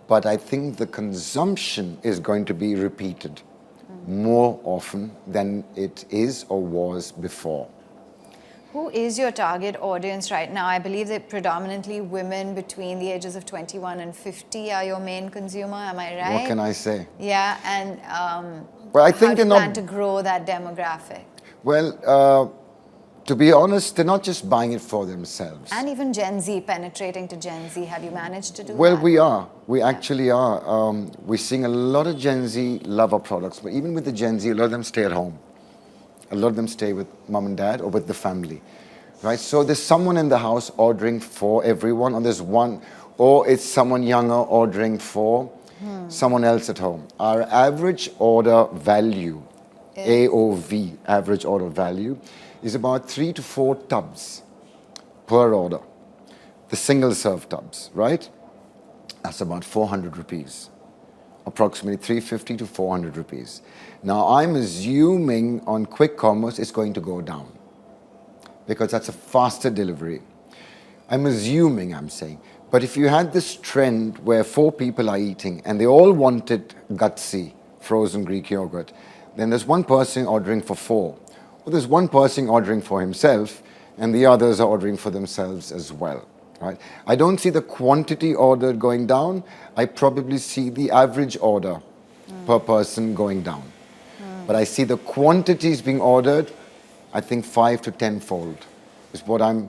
but I think the consumption is going to be repeated more often than it is or was before. Who is your target audience right now? I believe that predominantly women between the ages of 21 and 50 are your main consumer. Am I right? What can I say? Yeah, and well, I think how do you plan to grow that demographic? Well, to be honest, they're not just buying it for themselves. And even Gen Z, penetrating to Gen Z. Have you managed to do that? Well, we are. We actually are. We're seeing a lot of Gen Z love our products, but even with the Gen Z, a lot of them stay at home. A lot of them stay with mom and dad or with the family, right? So there's someone in the house ordering for everyone, or there's one, or it's someone younger ordering for someone else at home. Our average order value, AOV, average order value, is about 3 to 4 tubs per order. The single serve tubs, right? That's about 400 rupees. Approximately 350 to 400 rupees. Now I'm assuming on quick commerce it's going to go down because that's a faster delivery. I'm assuming, I'm saying. But if you had this trend where 4 people are eating and they all wanted Gutsy, frozen Greek yogurt, then there's one person ordering for 4. Or there's one person ordering for himself, and the others are ordering for themselves as well. Right? I don't see the quantity ordered going down. I probably see the average order per person going down. But I see the quantities being ordered, I think 5 to 10-fold is what I'm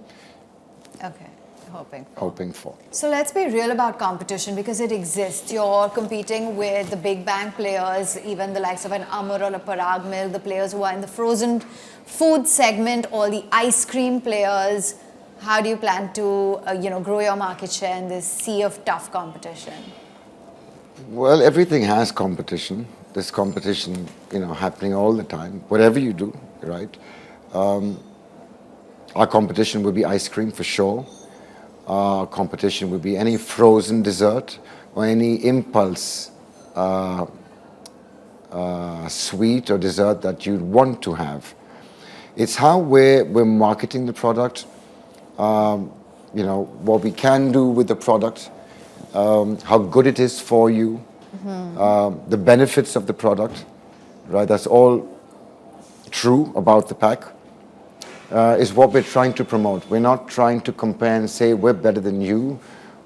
hoping for. So let's be real about competition, because it exists. You're competing with the big bang players, even the likes of an Amar or a Parag Milk, the players who are in the frozen food segment, or the ice cream players. How do you plan to grow your market share in this sea of tough competition? Well, everything has competition. There's competition, happening all the time. Whatever you do, right? Our competition will be ice cream for sure. Our competition will be any frozen dessert or any impulse sweet or dessert that you'd want to have. It's how we're marketing the product. What we can do with the product, how good it is for you, the benefits of the product, right? That's all true about the pack, is what we're trying to promote. We're not trying to compare and say we're better than you,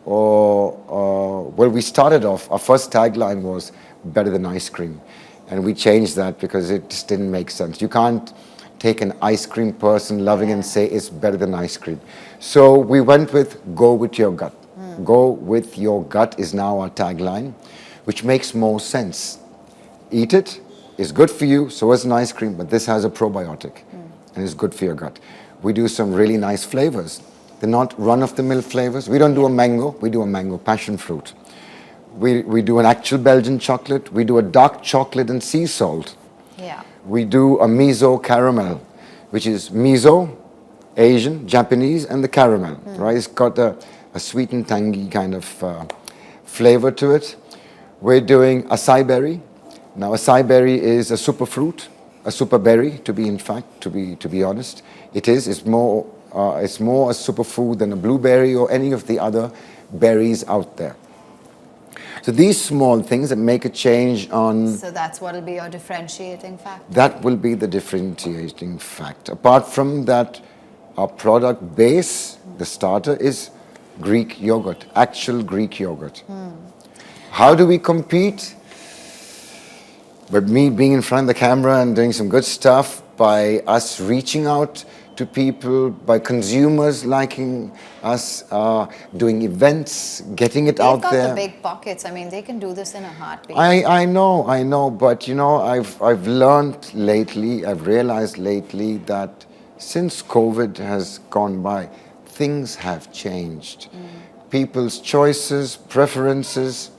or we started off, our first tagline was better than ice cream. And we changed that because it just didn't make sense. You can't take an ice cream person loving and say it's better than ice cream. So we went with go with your gut. Go with your gut is now our tagline, which makes more sense. Eat it, it's good for you, so is an ice cream, but this has a probiotic and it's good for your gut. We do some really nice flavors. They're not run-of-the-mill flavors. We don't do a mango, we do a mango passion fruit. We do an actual Belgian chocolate. We do a dark chocolate and sea salt. Yeah. We do a miso caramel, which is miso, Asian, Japanese, and the caramel, right? It's got a sweet and tangy kind of flavor to it. We're doing acai berry. Now, acai berry is a superfruit, a super berry, to be honest. It is. It's more a superfood than a blueberry or any of the other berries out there. So these small things that make a change on... So that's what will be your differentiating factor? That will be the differentiating factor. Apart from that, our product base, the starter, is Greek yogurt, actual Greek yogurt. How do we compete? But me being in front of the camera and doing some good stuff, by us reaching out to people, by consumers liking us, doing events, getting it out there. They've got the big pockets. I mean, they can do this in a heartbeat. I know, but I've learned lately, I've realized lately that since COVID has gone by, things have changed. People's choices, preferences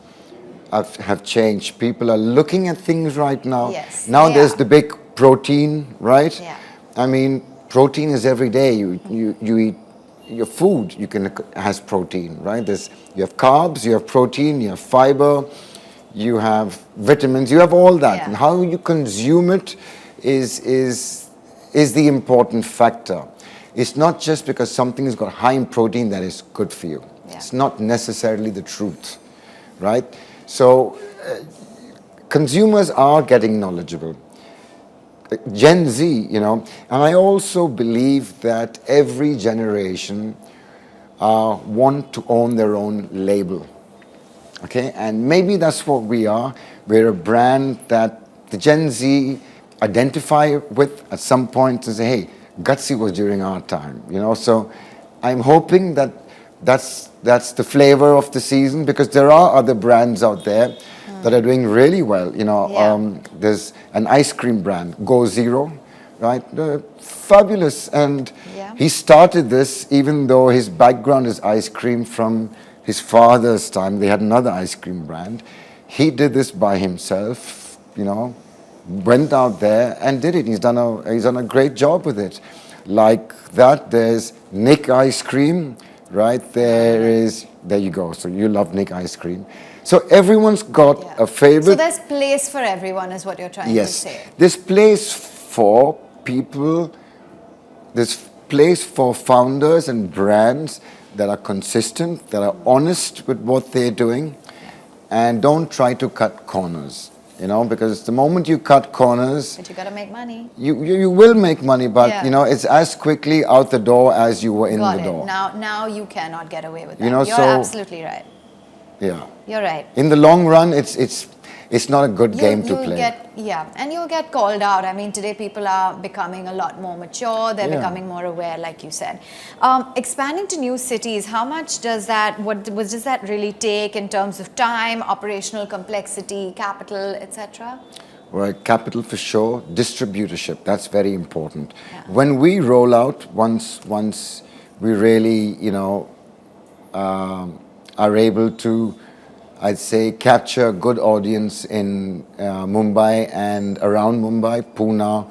have changed. People are looking at things right now. Yes, now there's the big protein, right? Yeah. I mean, protein is every day. You eat your food, has protein, right? You have carbs, you have protein, you have fiber, you have vitamins, you have all that. Yeah. And how you consume it is the important factor. It's not just because something has got high in protein that is good for you. Yeah. It's not necessarily the truth, right? So consumers are getting knowledgeable. Gen Z, and I also believe that every generation want to own their own label, okay? And maybe that's what we are. We're a brand that the Gen Z identify with at some point and say, hey, Gutsy was during our time, So I'm hoping that that's the flavor of the season, because there are other brands out there that are doing really well. There's an ice cream brand, Go Zero, right? Fabulous. And he started this even though his background is ice cream from his father's time. They had another ice cream brand. He did this by himself, went out there and did it. He's done a great job with it. Like that, there's Nick Ice Cream, right? There you go. So you love Nick Ice Cream. So everyone's got a favorite. So there's place for everyone is what you're trying to say. Yes. There's place for people, there's place for founders and brands that are consistent, that are honest with what they're doing, and don't try to cut corners. You know, because the moment you cut corners, But you got to make money. you will make money, but Yeah. you know, it's as quickly out the door as you were in Got the it. door. Now you cannot get away with that. You know, You're so- absolutely right. Yeah. You're right. In the long run, it's not a good game to play. And you'll get called out. I mean, today people are becoming a lot more mature. They're Yeah. becoming more aware, like you said. Expanding to new cities, how much does that? What does that really take in terms of time, operational complexity, capital, etc.? Right, capital for sure, distributorship, that's very important. Yeah. When we roll out, once we really, you know, are able to, I'd say, capture a good audience in Mumbai and around Mumbai, Pune,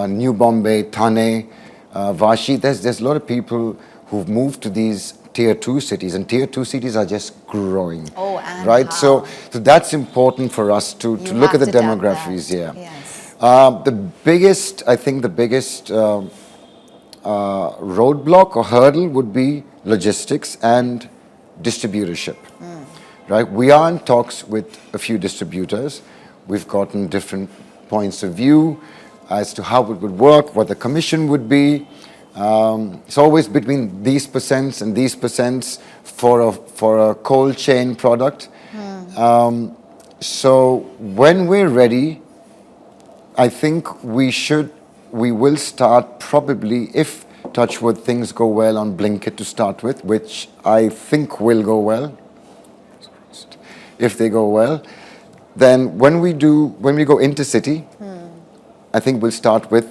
New Bombay, Thane, Vashi, there's a lot of people who've moved to these tier 2 cities, and tier 2 cities are just growing. Oh, and right? how? So that's important for us to look at have the to tap demographics. that. Yeah. Yes. I think the biggest roadblock or hurdle would be logistics and distributorship. Right? We are in talks with a few distributors. We've gotten different points of view as to how it would work, what the commission would be. It's always between these percents and these percents for a cold chain product. So when we're ready, I think we will start probably, if touch wood things go well, on Blinkit to start with, which I think will go well. If they go well, then when we go intercity, I think we'll start with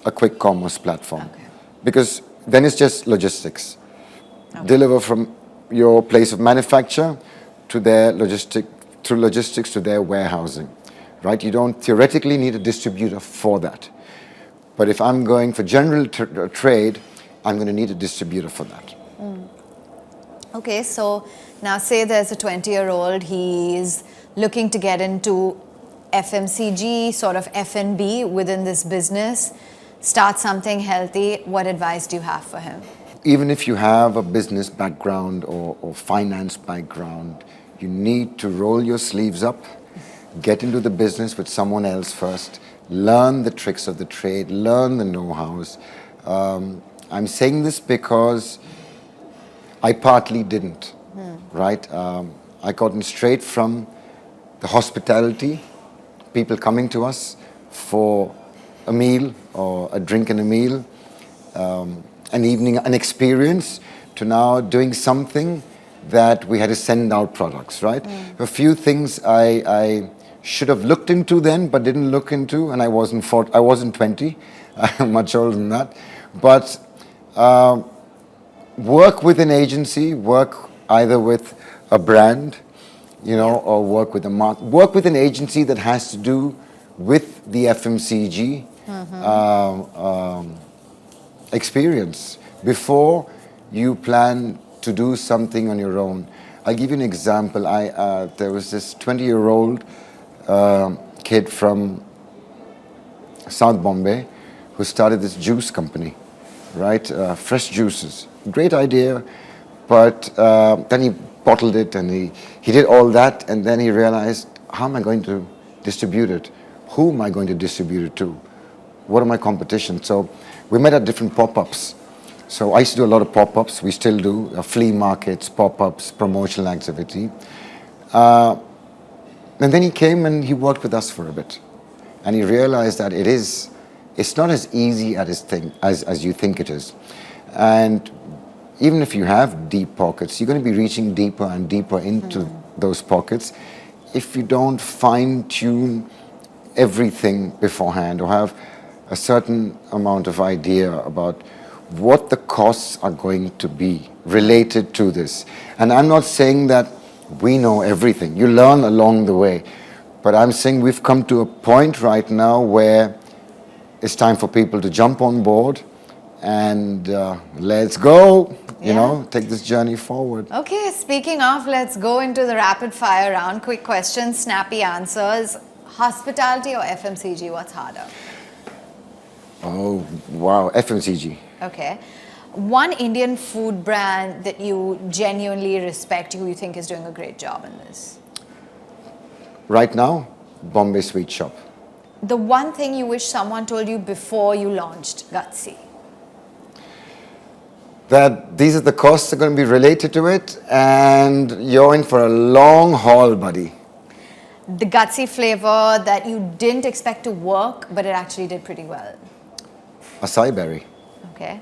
a quick commerce platform. Okay. Because then it's just logistics. Okay. Deliver from your place of manufacture to their through logistics to their warehousing, right? You don't theoretically need a distributor for that. But if I'm going for general trade, I'm going to need a distributor for that. Okay, so now say there's a 20-year-old, he's looking to get into FMCG, sort of F&B within this business, start something healthy. What advice do you have for him? Even if you have a business background or finance background, you need to roll your sleeves up, get into the business with someone else first, learn the tricks of the trade, learn the know-hows. I'm saying this because I partly didn't, right? I got in straight from the hospitality, people coming to us for a meal or a drink and a meal, an evening, an experience, to now doing something that we had to send out products, right? A few things I should have looked into then, but didn't look into, and I wasn't 20, I'm much older than that. But work with an agency, work either with a brand, you know, or work with a work with an agency that has to do with the FMCG experience before you plan to do something on your own. I'll give you an example. There was this 20-year-old kid from South Bombay who started this juice company, right? Fresh juices. Great idea, but then he bottled it and he did all that, and then he realized, how am I going to distribute it? Who am I going to distribute it to? What are my competition? So we met at different pop-ups. So I used to do a lot of pop-ups. We still do flea markets, pop-ups, promotional activity. And then he came and he worked with us for a bit. And he realized that it's not as easy as you think it is. And even if you have deep pockets, you're going to be reaching deeper and deeper into those pockets if you don't fine-tune everything beforehand or have a certain amount of idea about what the costs are going to be related to this. And I'm not saying that we know everything. You learn along the way. But I'm saying we've come to a point right now where it's time for people to jump on board and let's go, you know, take this journey forward. Okay, speaking of, let's go into the rapid fire round. Quick questions, snappy answers. Hospitality or FMCG, what's harder? Oh, wow, FMCG. Okay. One Indian food brand that you genuinely respect, who you think is doing a great job in this? Right now, Bombay Sweet Shop. The one thing you wish someone told you before you launched Gutsy? That these are the costs that are going to be related to it, and you're in for a long haul, buddy. The Gutsy flavor that you didn't expect to work, but it actually did pretty well. Acai berry. Okay.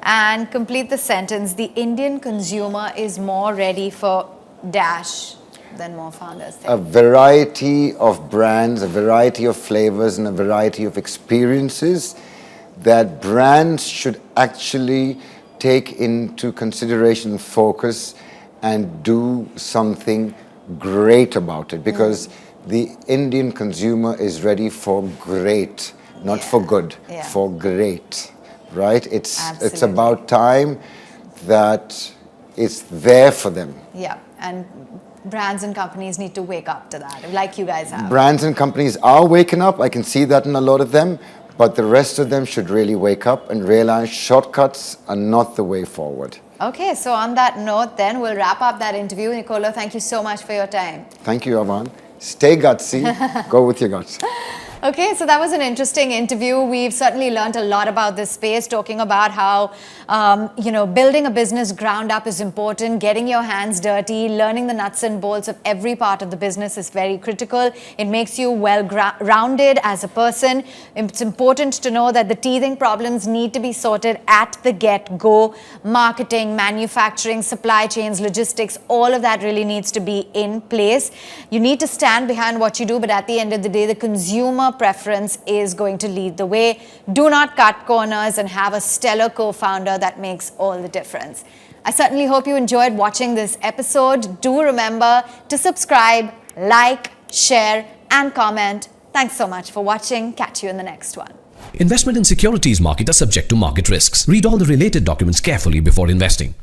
And complete the sentence. The Indian consumer is more ready for dash than more founders think. A variety of brands, a variety of flavors, and a variety of experiences that brands should actually take into consideration and focus and do something great about it, because the Indian consumer is ready for great, not for good, for great, right? It's about time that it's there for them. Yeah, and brands and companies need to wake up to that, like you guys have. Brands and companies are waking up. I can see that in a lot of them. But the rest of them should really wake up and realize shortcuts are not the way forward. Okay, so on that note, then we'll wrap up that interview. Nicolo, thank you so much for your time. Thank you, Avan. Stay gutsy. Go with your guts. Okay, so that was an interesting interview. We've certainly learned a lot about this space, talking about how, building a business ground up is important, getting your hands dirty, learning the nuts and bolts of every part of the business is very critical. It makes you well-rounded as a person. It's important to know that the teething problems need to be sorted at the get-go. Marketing, manufacturing, supply chains, logistics, all of that really needs to be in place. You need to stand behind what you do, but at the end of the day, the consumer preference is going to lead the way. Do not cut corners and have a stellar co-founder that makes all the difference. I certainly hope you enjoyed watching this episode. Do remember to subscribe, like, share, and comment. Thanks so much for watching. Catch you in the next one. Investment in securities market are subject to market risks. Read all the related documents carefully before investing.